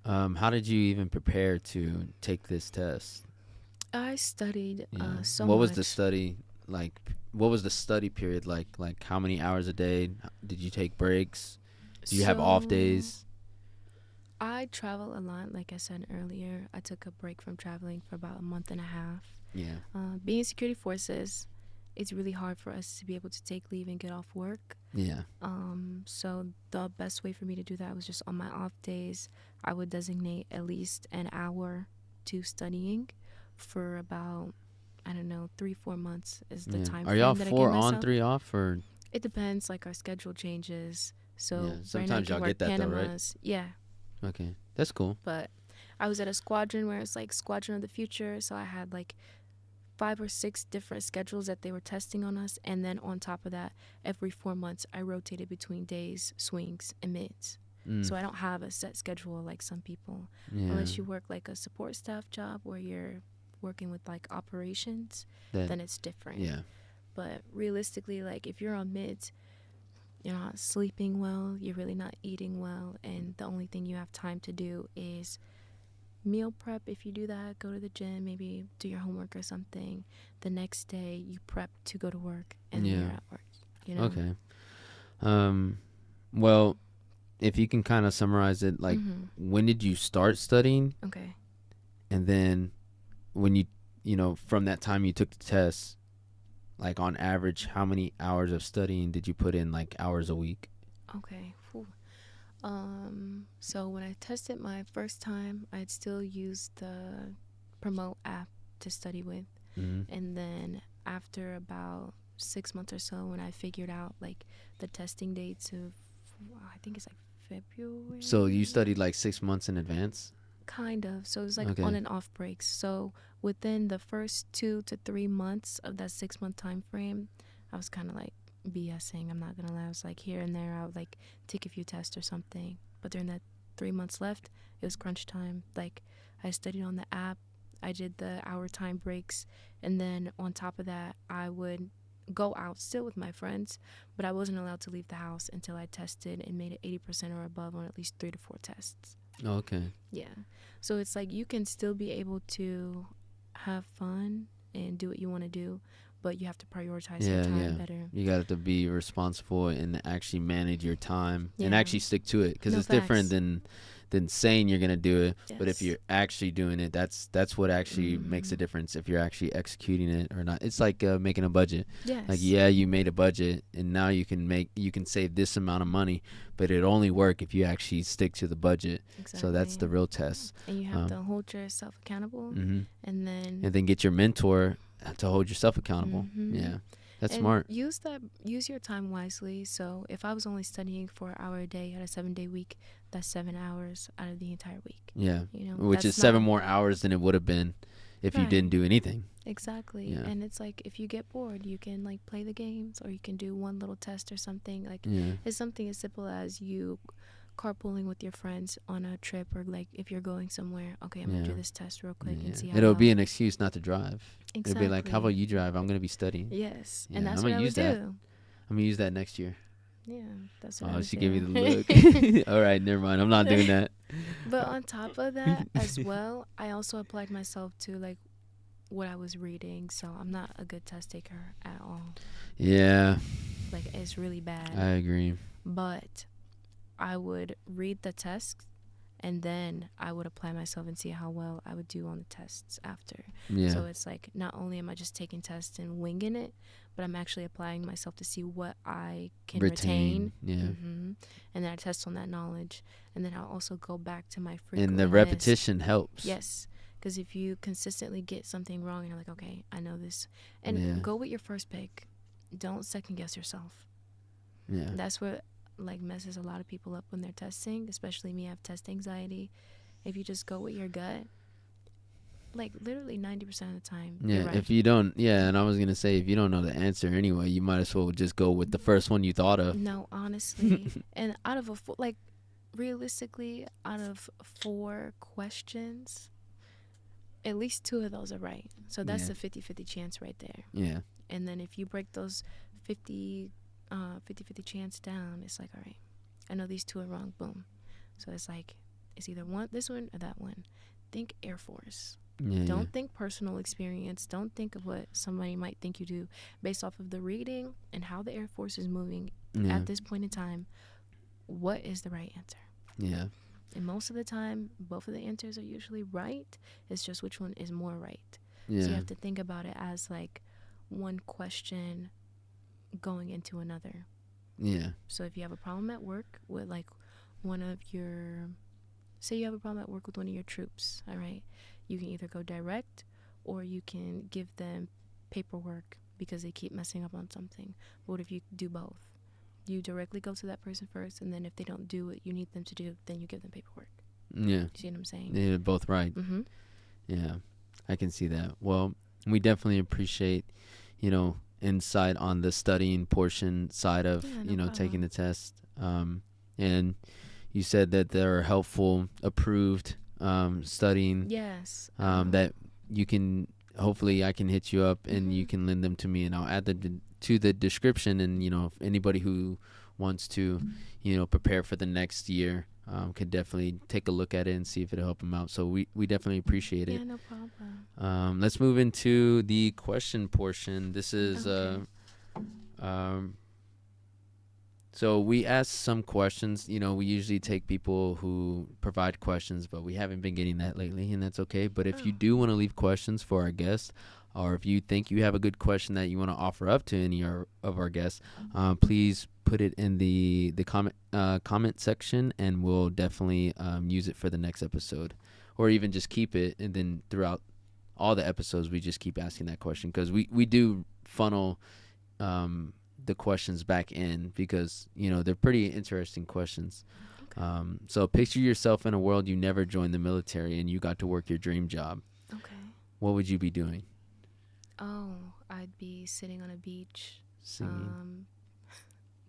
how did you even prepare to take this test? I studied so What much. was the study like? What was the study period like? Like, how many hours a day? Did you take breaks? Do you have off days? I travel a lot, like I said earlier. I took a break from traveling for about a month and a half. Yeah. Being in security forces, it's really hard for us to be able to take leave and get off work. Yeah. So the best way for me to do that was just on my off days, I would designate at least an hour to studying for about, I don't know, 3-4 months is the time Are y'all frame that I 4 give myself. on, 3 off, or? It depends, like our schedule changes. So sometimes y'all get that though, right? Yeah. Okay, that's cool. But I was at a squadron where it's like Squadron of the Future, so I had like 5 or 6 different schedules that they were testing on us, and then on top of that, every 4 months I rotated between days, swings, and mids. So I don't have a set schedule like some people, unless you work like a support staff job where you're working with like operations, then it's different. Yeah. But realistically, like if you're on mids, you're not sleeping well, you're really not eating well, and the only thing you have time to do is meal prep. If you do that, go to the gym, maybe do your homework or something. The next day you prep to go to work, and then you're at work, you know? Okay. Well, if you can kind of summarize it, like when did you start studying? Okay. And then when you know, from that time you took the test, like on average, how many hours of studying did you put in, like hours a week? Okay. Whew. So when I tested my first time, I'd still use the Promote app to study with. And then after about 6 months or so, when I figured out like the testing dates of, I think it's like February. So you studied like 6 months in advance? Kind of. So it was like on and off breaks. So within the first 2 to 3 months of that 6 month time frame, I was kind of like BSing. I'm not gonna lie. I was like here and there. I would like take a few tests or something. But during that 3 months left, it was crunch time. Like I studied on the app. I did the hour time breaks, and then on top of that, I would go out still with my friends, but I wasn't allowed to leave the house until I tested and made it 80% or above on at least 3 to 4 tests. Oh, okay. Yeah. So it's like you can still be able to have fun and do what you want to do, but you have to prioritize your time better. You got to be responsible and actually manage your time and Yeah. actually stick to it, because No, it's different facts. than saying you're going to do it. Yes. But if you're actually doing it, that's what actually makes a difference, if you're actually executing it or not. It's like making a budget. Yes. Like, yeah, you made a budget and now you can save this amount of money, but it only work if you actually stick to the budget. Exactly. So that's the real test. And you have to hold yourself accountable, and then get your mentor to hold yourself accountable. Yeah. That's smart. Use your time wisely. So if I was only studying for an hour a day at a 7-day week, that's 7 hours out of the entire week. Yeah. You know, Which is 7 more hours than it would have been if you Right. didn't do anything. Exactly. Yeah. And it's like, if you get bored, you can like play the games, or you can do one little test or something. Like, Yeah. it's something as simple as you carpooling with your friends on a trip, or like if you're going somewhere, okay, I'm gonna do this test real quick and see how It'll well. be an excuse not to drive. Exactly. It'll be like, how about you drive? I'm gonna be studying. Yes. Yeah, And that's I'm what gonna I would use that. do. I'm gonna use that next year. Yeah, that's what I Oh, would she do. gave me the look. All right, never mind. I'm not doing that. But on top of that as well, I also applied myself to like what I was reading, so I'm not a good test taker at all. Yeah, Like, it's really bad. I agree. But I would read the test, and then I would apply myself and see how well I would do on the tests after. Yeah. So it's like, not only am I just taking tests and winging it, but I'm actually applying myself to see what I can retain. Yeah. And then I test on that knowledge, and then I'll also go back to my frequent And the list. repetition helps. Yes, because if you consistently get something wrong and you're like, okay, I know this, and go with your first pick. Don't second guess yourself. Yeah. That's what like messes a lot of people up when they're testing, especially me. I have test anxiety. If you just go with your gut, like literally 90% of the time, you're right. If you don't, and I was gonna say, if you don't know the answer anyway, you might as well just go with the first one you thought of. No, honestly. And out of realistically, out of 4 questions, at least 2 of those are right. So that's a 50-50 chance right there. Yeah. And then if you break those 50-50 chance down, it's like, all right, I know these 2 are wrong. Boom. So it's like, it's either this one or that one. Think Air Force. Don't think personal experience. Don't think of what somebody might think you do based off of the reading and how the Air Force is moving at this point in time. What is the right answer? Yeah. And most of the time, both of the answers are usually right. It's just which one is more right. Yeah. So you have to think about it as like one question going into another. Yeah. So if you have a problem at work with like say you have a problem at work with one of your troops, all right, you can either go direct, or you can give them paperwork because they keep messing up on something. But what if you do both? You directly go to that person first, and then if they don't do what you need them to do, then you give them paperwork. Yeah. You see what I'm saying? They're both right. Mm-hmm. Yeah, I can see that. Well, we definitely appreciate, insight on the studying portion side of, taking the test. And you said that there are helpful, approved studying. Yes. That you can, hopefully I can hit you up and you can lend them to me, and I'll add them to the description. And, if anybody who wants to, prepare for the next year, could definitely take a look at it and see if it'll help them out. So we definitely appreciate it. Yeah, no problem. Let's move into the question portion. This is so we ask some questions. We usually take people who provide questions, but we haven't been getting that lately, and that's okay. But if you do want to leave questions for our guests, or if you think you have a good question that you want to offer up to any of our guests, please put it in the comment section, and we'll definitely use it for the next episode, or even just keep it, and then throughout all the episodes we just keep asking that question, because we do funnel the questions back in, because they're pretty interesting questions. Okay. So picture yourself in a world you never joined the military and you got to work your dream job. Okay. What would you be doing? Oh, I'd be sitting on a beach. Singing.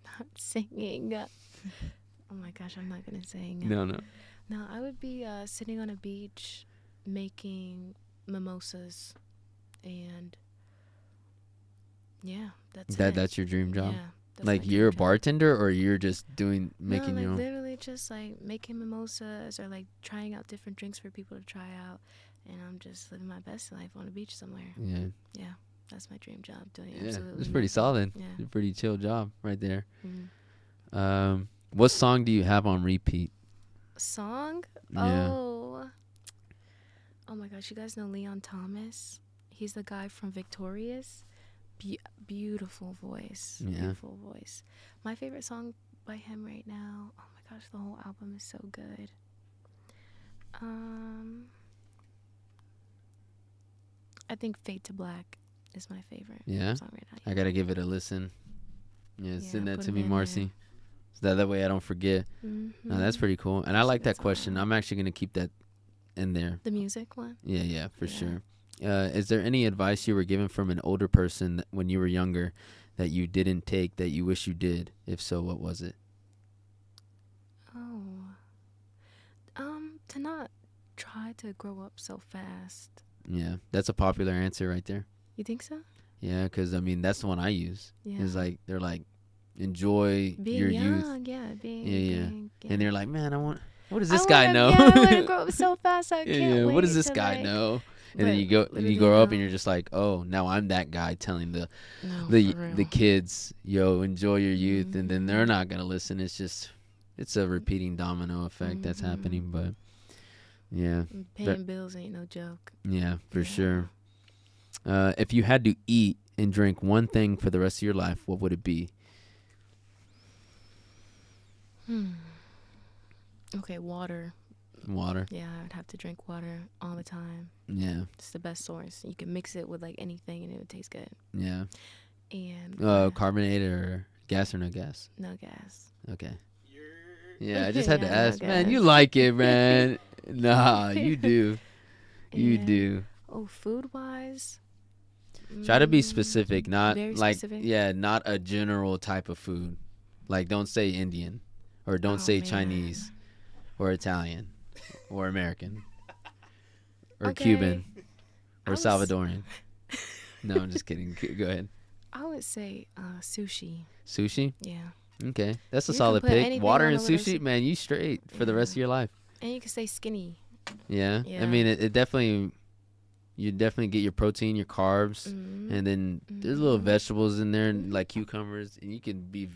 Not singing. Oh my gosh, I'm not gonna sing. No, I would be sitting on a beach making mimosas, and yeah, that's your dream job. Yeah, like you're a bartender, or you're just making your own? Literally just like making mimosas, or like trying out different drinks for people to try out, and I'm just living my best life on a beach somewhere. Yeah, that's my dream job. Doing absolutely. It's pretty solid. Yeah, it's a pretty chill job right there. Mm-hmm. What song do you have on repeat? Song? Yeah. Oh my gosh, you guys know Leon Thomas? He's the guy from Victorious. Beautiful voice. Yeah. Beautiful voice. My favorite song by him right now. Oh my gosh, the whole album is so good. I think Fade to Black is my favorite song right now. I gotta give it a listen. Send that to me, Marcy. So that way I don't forget. Mm-hmm. No, that's pretty cool. And I like that question. I'm actually gonna keep that in there. The music one? Yeah, for sure. Is there any advice you were given from an older person when you were younger that you didn't take that you wish you did? If so, what was it? Oh, to not try to grow up so fast. Yeah, that's a popular answer right there. You think so? Yeah, because, I mean, that's the one I use. Yeah. It's like, they're like, enjoy your youth. Yeah, Yeah. And they're like, man, what does I this guy wanna- know? Yeah, I want to grow up so fast. I can't wait. What does this to, guy like, know? And but then you literally grow up and no. you're just like, oh, now I'm that guy telling No, the for real. kids, yo, enjoy your youth, and then they're Mhm. not gonna listen. It's a repeating domino effect that's happening. But yeah, Paying bills ain't no joke. yeah, for Yeah. sure. If you had to eat and drink one thing for the rest of your life, what would it be? Okay, water. Water. Yeah, I'd have to drink water all the time. Yeah, It's the best source. You can mix it with like anything and it would taste good. yeah. And Carbonated or gas or no gas? no gas. Okay. Yeah, I just had to Yeah, no ask. Man, you gas. like it, man. Nah, you do. You Yeah. do. Oh, food wise. Try to be specific, not Very like specific? not a general type of food. Like, don't say Indian, or don't Oh, say man. Chinese, or Italian, or American, or Okay. Cuban, I or was- Salvadorian. No, I'm just kidding. Go ahead. I would say sushi. Sushi. Yeah. Okay, that's a You can solid put pick. anything Water on and a little sushi, man. You straight for the rest of Yeah. your life. And you can say skinny. Yeah. Yeah. I mean, it definitely. You definitely get your protein, your carbs, Mhm. and then there's little Mhm. vegetables in there, like cucumbers, and you can be.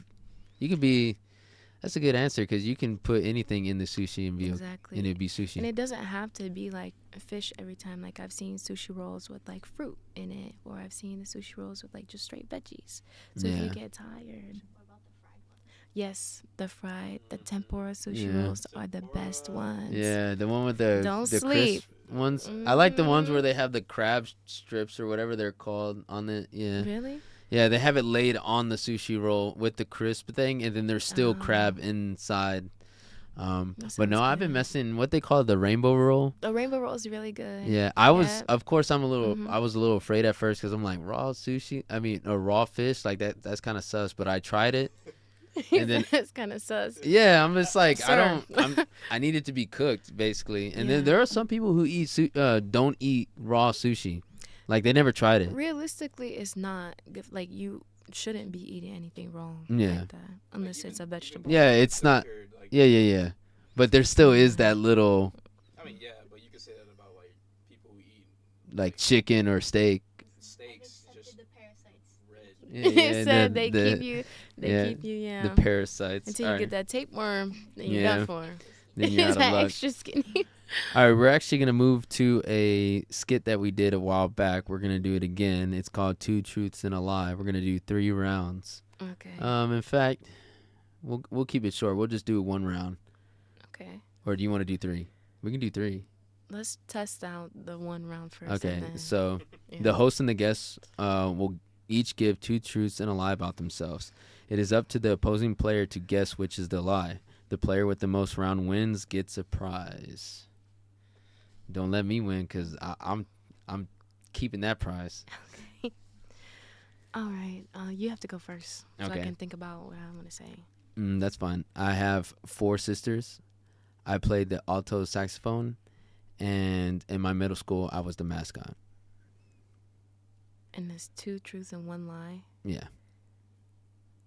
That's a good answer because you can put anything in the sushi and Exactly. and it'd be sushi. And it doesn't have to be like fish every time. Like I've seen sushi rolls with like fruit in it, or I've seen the sushi rolls with like just straight veggies. So if Yeah. you get tired, yes, the tempura sushi Yeah. rolls are the best ones. Yeah, the one with the Don't the sleep. crisp ones. I like the ones where Mhm. they have the crab strips or whatever they're called on the Really? Yeah, they have it laid on the sushi roll with the crisp thing, and then there's still crab inside. But no, sounds I've been good. messing what they call the rainbow roll. The rainbow roll is really good. Yeah, I was. Yep. Of course, I Mhm. was a little afraid at first because I'm like raw sushi. I mean, or raw fish like that. That's kind of sus. But I tried it, and then it's kind of sus. yeah, I'm just like Sir. I need it to be cooked basically. And Yeah. then there are some people who don't eat raw sushi, like they never tried it. Realistically, it's not good. Like you shouldn't be eating anything wrong Yeah. like that unless it's a vegetable. Yeah, it's not. Like, Yeah. But there still is that little I mean, yeah, but you could say that about like people who eat like chicken or steak. steaks, just the parasites. red. It said the- they the- keep you. They yeah, keep you. Yeah. The parasites. Until you Alright, get that tapeworm, then you're Yeah. done for. then you're Is out of that luck. extra skinny? All right, we're actually going to move to a skit that we did a while back. We're going to do it again. It's called Two Truths and a Lie. We're going to do 3 rounds. Okay. In fact, we'll keep it short. We'll just do 1 round. Okay. Or do you want to do 3? We can do 3. Let's test out the 1 round first. Okay. and then- So yeah. the host and the guests will each give 2 truths and a lie about themselves. It is up to the opposing player to guess which is the lie. The player with the most round wins gets a prize. Don't let me win because I'm keeping that prize. All right. You have to go first, so Okay. I can think about what I'm gonna say. That's fine. I have 4 sisters. I played the alto saxophone, and in my middle school, I was the mascot. And there's 2 truths and 1 lie. Yeah.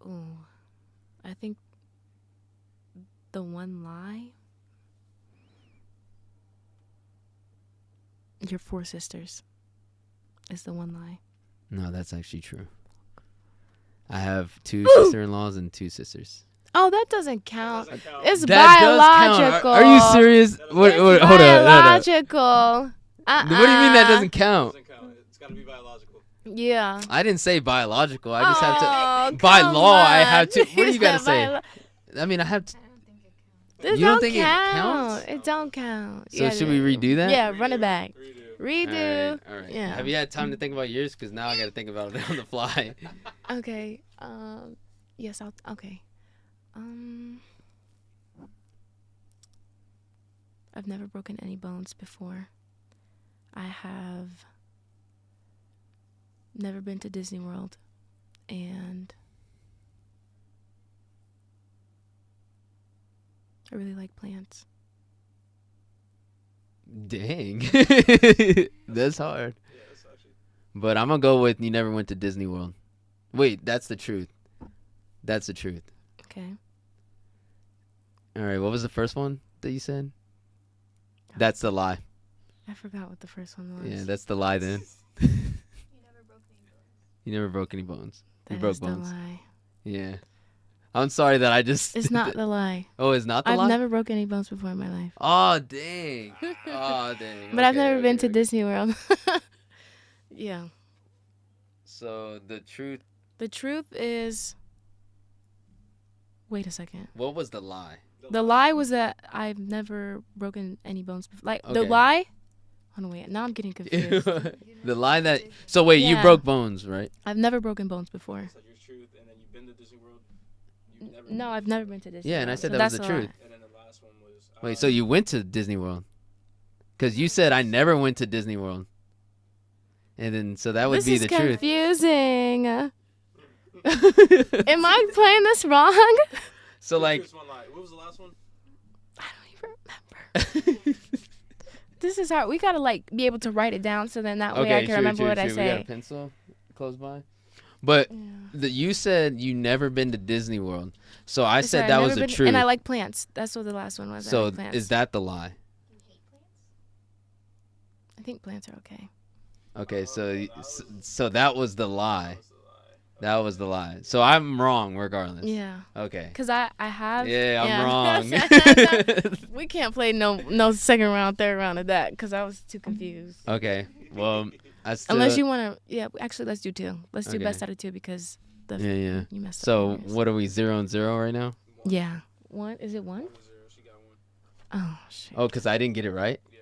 Ooh, I think the 1 lie. Your 4 sisters is the 1 lie. No, that's actually true. I have 2 sister-in-laws and 2 sisters. Oh, that doesn't count. Doesn't count. It's That does count. biological. Are you serious? What, It's hold on. Hold on. biological. What do you mean that doesn't count? Doesn't count. It's got to be biological. Yeah. I didn't say biological. I just have to. Oh, By come law, I have to. on. What do you got to Said say? biolo- I mean, I have to. This You don't don't think it count. counts? It don't count. So should we redo that? Yeah, run it back. Redo. Redo. All right. Yeah. Have you had time to think about yours? Because now I got to think about it on the fly. Okay. Yes, I'll. Okay. I've never broken any bones before. I have never been to Disney World, and I really like plants. Dang. That's hard. Yeah, that's actually. But I'm going to go with you never went to Disney World. Wait, that's the truth. That's the truth. Okay. All right, what was the first one that you said? That's the lie. I forgot what the first one was. Yeah, that's the lie then. You never broke any bones. You never broke any bones. That you broke is bones. the lie. Yeah. I'm sorry that I just... It's not the lie. Oh, it's not the lie? I've never broken any bones before in my life. Oh, dang. Oh, dang. But I've Okay, never been to okay. Disney World. Yeah. So the truth... The truth is... Wait a second. What was the lie? The lie was that I've never broken any bones before. Like, the Okay. lie... Oh, no, wait. Now I'm getting confused. The lie that... So wait, you Yeah. broke bones, right? I've never broken bones before. It's like your truth, and then you've been to Disney World. You've never. No, I've never been to Disney Yeah, World. and I said so that was that's the a lie. truth. And then the last one was. Wait, so you went to Disney World? Because you said I never went to Disney World. And then, so that would This be is the truth. confusing. Am I playing this wrong? So like... One lie. What was the last one? I don't even remember. This is hard. We gotta like be able to write it down so then that way I can remember what I We got a say. pencil close by. But Yeah. you said you never been to Disney World. So I Sorry, said I've that never was the been- truth. And I like plants. That's what the last one was. I So like plants. is that the lie? You hate plants? I think plants are okay. Okay, so Oh, y- that s- was- so that was the lie. That was the lie. That was the lie. So I'm wrong regardless. Yeah. Okay. Cause I have. Yeah, I'm wrong. We can't play no second round, third round of that because I was too confused. Okay. Well, I still... Unless you want to, yeah. Actually, let's do two. Let's do Okay. best out of two because the Yeah. you messed So up. yours. what are we 0-0 right now? Yeah. One. Is it one? 1-0. She got one. Oh shit. Oh, because I didn't get it right? Yeah.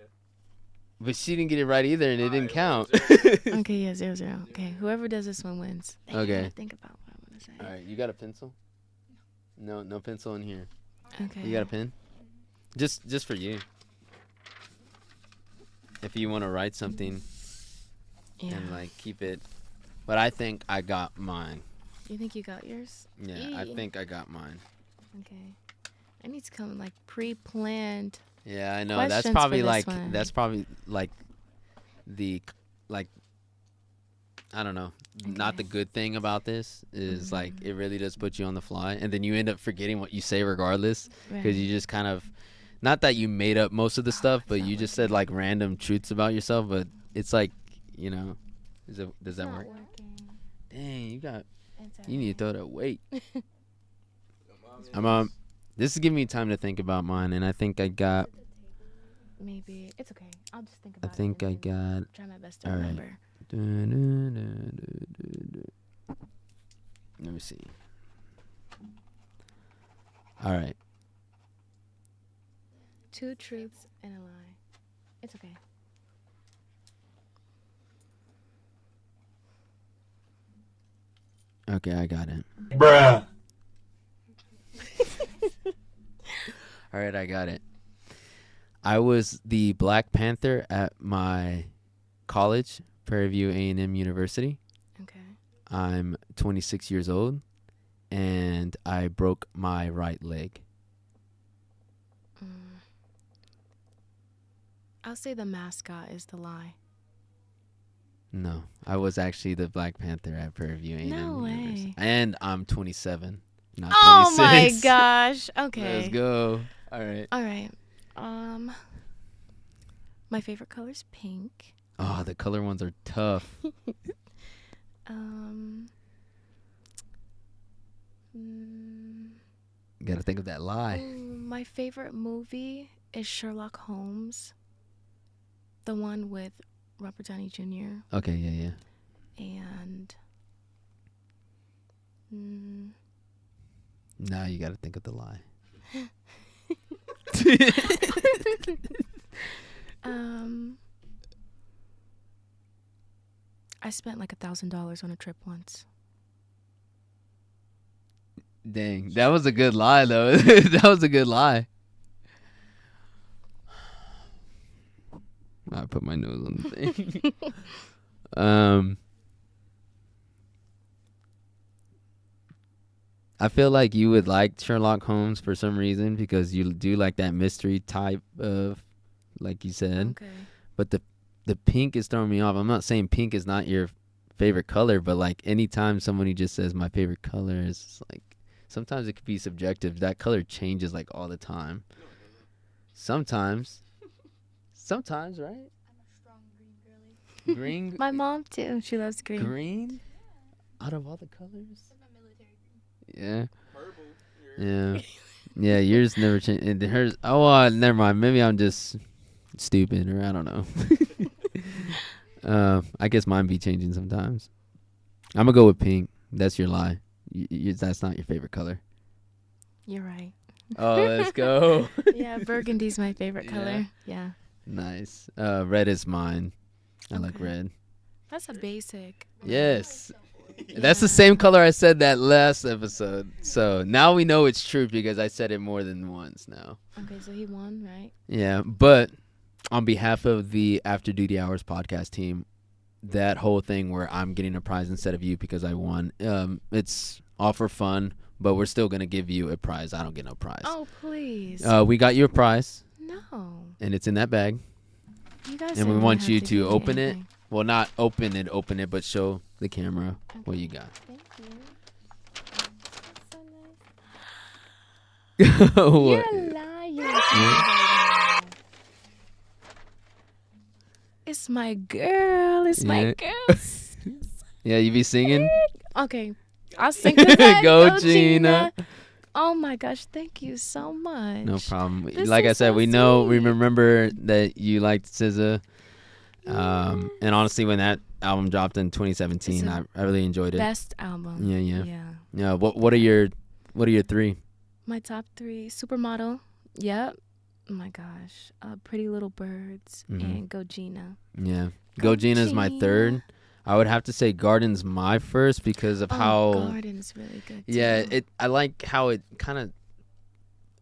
But she didn't get it right either, and it didn't count. Okay. Yeah. 0-0. Okay. Whoever does this one wins. Dang, I Okay. gotta think about what I'm gonna say. All right, you got a pencil? No pencil in here. Okay. You got a pen? Just for you. If you want to write something Yeah. and like keep it. But I think I got mine. You think you got yours? Yeah, I Eee. think I got mine. Okay. I need to come like pre-planned. Yeah, I know. Questions That's for probably this like one. the like I don't know. Not Okay. the good thing about this is like Mhm. it really does put you on the fly, and then you end up forgetting what you say regardless. Because you just kind of, not that you made up most of the stuff, it's but not you just said like random truths about yourself. But it's like, does that work? Dang, you need to throw that weight. This is giving me time to think about mine, and I think I got. Maybe it's okay. I'll just think I about it. think I and got. try my best to all right. remember. Let me see. All right. 2 truths and a lie. It's okay. Okay, I got it. Bruh. All right, I got it. I was the Black Panther at my college, Prairie View A&M University. Okay. I'm 26 years old, and I broke my right leg. I'll say the mascot is the lie. No, I was actually the Black Panther at Prairie View A&M No University. way. And I'm 27, not Oh 26. my gosh. Okay. Let's go. All right. All right. My favorite color is pink. Oh, the color ones are tough. Mm, You gotta think of that lie. my favorite movie is Sherlock Holmes. The one with Robert Downey Jr. Okay, yeah. and Now you gotta think of the lie. I spent like $1,000 on a trip once. Dang, that was a good lie though. That was a good lie. I put my nose on the thing. I feel like you would like Sherlock Holmes for some reason because you do like that mystery type of, like you said. Okay. But the pink is throwing me off. I'm not saying pink is not your favorite color, but like anytime somebody just says my favorite color is like, sometimes it could be subjective. That color changes like all the time. Sometimes, right? I'm a strong green girly. Green. My mom too. She loves green. Green. Out of all the colors. It's like my military green. Yeah. Yeah. Yeah. Yours never changed. Hers. Oh, never mind. Maybe I'm just stupid, or I don't know. I guess mine be changing sometimes. I'm gonna go with pink. That's your lie. That's not your favorite color. You're right. Oh, let's go. Yeah, burgundy's my favorite color. Yeah. Nice. Red is mine. I like red. That's a basic. Yes. That's the same color I said that last episode. So now we know it's true because I said it more than once now. Okay, so he won, right? Yeah, but on behalf of the After Duty Hours podcast team, that whole thing where I'm getting a prize instead of you because I won, it's all for fun, but we're still going to give you a prize. I don't get no prize. Oh, please. We got you a prize. No. And it's in that bag. You guys And we don't want have you to to give me open it. anything. Well, not open it, but show the camera what you got. Thank you. That's so nice. What? You're lying. It's my girl. It's my girl. Yeah, you be singing? Okay. I'll sing with that. Go, Gina. Oh my gosh, thank you so much. No problem. This Like I is said, so we know, we sweet. remember that you liked SZA. And honestly, when that album dropped in 2017, I really enjoyed it. Best album. Yeah. Yeah. What are your three? My top 3: Supermodel. Yep. Oh my gosh. Pretty Little Birds and Go Gina. Yeah. Go Gina's my third. I would have to say Garden's my first because of how Garden's really good too. Yeah, I like how it kind of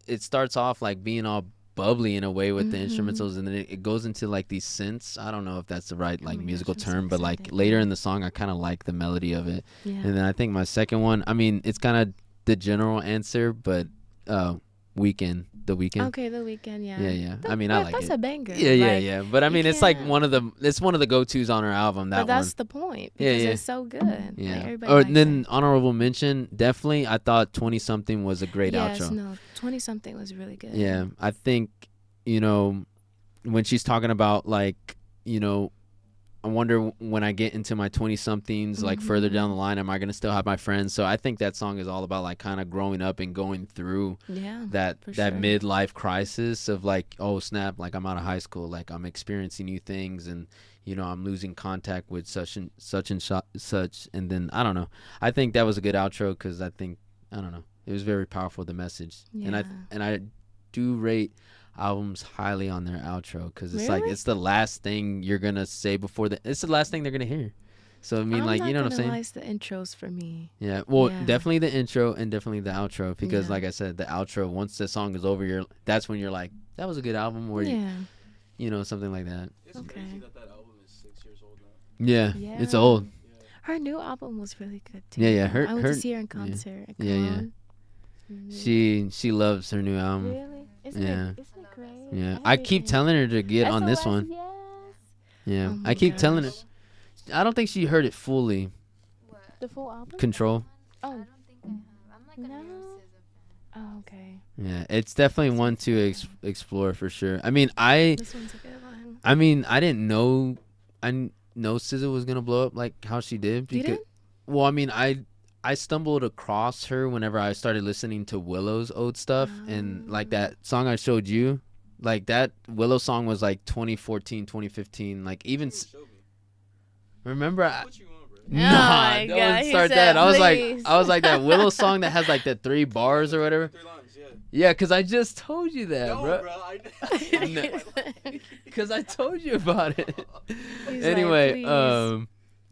it starts off like being all bubbly in a way with the instrumentals, and then it goes into like these synths. I don't know if that's the right like musical term, but like later in the song I kind of like the melody of it. Yeah. And then I think my second one, I mean, it's kind of the general answer, but Weekend. Okay, The Weeknd, yeah. Yeah. I mean, I like that's it. a banger. Yeah. But I mean, it's like can't- one of the go-tos on her album. That But that's one. the point because Yeah. it's so good. Yeah. Like, everybody Or likes then it. honorable mention, definitely. I thought 20 something was a great Yes, outro. no, 20 something was really good. Yeah, I think, when she's talking about like, I wonder when I get into my 20 somethings, like further down the line, am I going to still have my friends? So I think that song is all about like kind of growing up and going through that for sure. midlife crisis of like, oh snap, like I'm out of high school, like I'm experiencing new things, and I'm losing contact with such. And then I don't know. I think that was a good outro because I don't know. It was very powerful, the message. Yeah. And I do rate albums highly on their outro because it's like Really? it's the last thing you're gonna say before it's the last thing they're gonna hear. So I mean, like, you know what I'm saying? It's the intros for me. Yeah. Well, Yeah. definitely the intro and definitely the outro because, Yeah. like I said, the outro, once the song is over, that's when you're like, that was a good album, or something like that. It's Okay. crazy that album is 6 years old now. Yeah. It's old. Her new album was really good too. Yeah. I went to see her in concert. at Yeah. Con. She loves her new album. Really? Isn't it great? Yeah. I keep telling her to get on this one. Yes. Yeah. Oh my I keep telling her. gosh. I don't think she heard it fully. What? The full album? Control. I Oh, don't think I have. I'm like a No. new SZA fan. oh, okay. Yeah, it's definitely one to explore for sure. I mean, I This one's a good one. I didn't know SZA was gonna blow up like how she did. You did? Well, I mean, I stumbled across her whenever I started listening to Willow's old stuff, and like that song I showed you, like that Willow song was like 2014, 2015, like even. Remember? What you want, bro? Nah, my don't God, he start said, that. I "Please." was like that Willow song that has like the 3 bars or whatever. 3 lines, yeah. Yeah, because I just told you that, No, bro. I Because I told you about it. He's Anyway, like, "Please."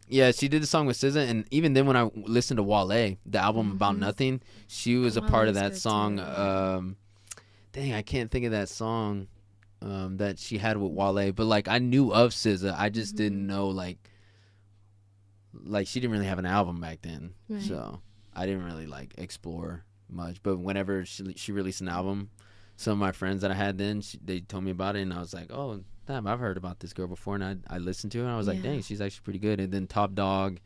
yeah, she did the song with SZA, and even then when I listened to Wale, the album About Nothing, she was a part of Wale's that good song. too. Dang, I can't think of that song that she had with Wale, but like I knew of SZA, I just didn't know like she didn't really have an album back then. Right. So I didn't really like explore much. But whenever she released an album, some of my friends that I had then, they told me about it, and I was like, oh, damn, I've heard about this girl before, and I listened to her, and I was like, dang, she's actually pretty good. And then Top Dog,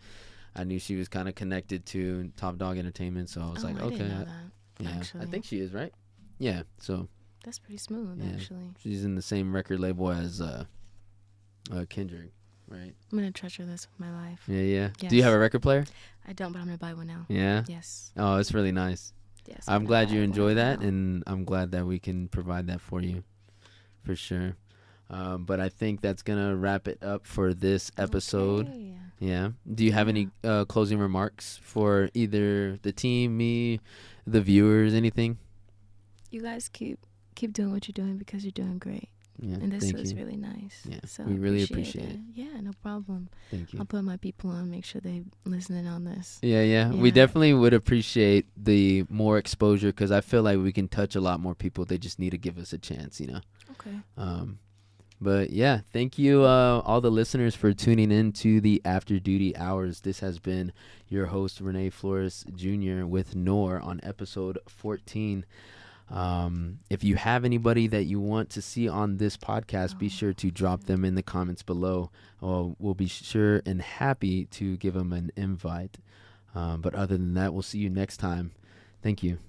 I knew she was kind of connected to Top Dog Entertainment, so I was like, I okay. didn't know that, I think she is, right? Yeah, so. That's pretty smooth, actually. She's in the same record label as Kendrick, right? I'm going to treasure this with my life. Yeah. Yes. Do you have a record player? I don't, but I'm going to buy one now. Yeah? Yes. Oh, it's really nice. Yes. I'm glad you enjoy that, and I'm glad that we can provide that for you, for sure. But I think that's going to wrap it up for this episode. Okay. Yeah. Do you have any closing remarks for either the team, me, the viewers, anything? You guys keep doing what you're doing because you're doing great. Yeah, and this was really nice. Yeah, so we really appreciate it. Yeah, no problem. Thank you. I'll put my people on, make sure they listening on this. Yeah. We definitely would appreciate the more exposure because I feel like we can touch a lot more people. They just need to give us a chance, you know. Okay. But yeah, thank you all the listeners for tuning in to the After Duty Hours. This has been your host Renee Flores Jr. with Noor on episode 14. If you have anybody that you want to see on this podcast, be sure to drop them in the comments below. We'll be sure and happy to give them an invite. But other than that, we'll see you next time. Thank you.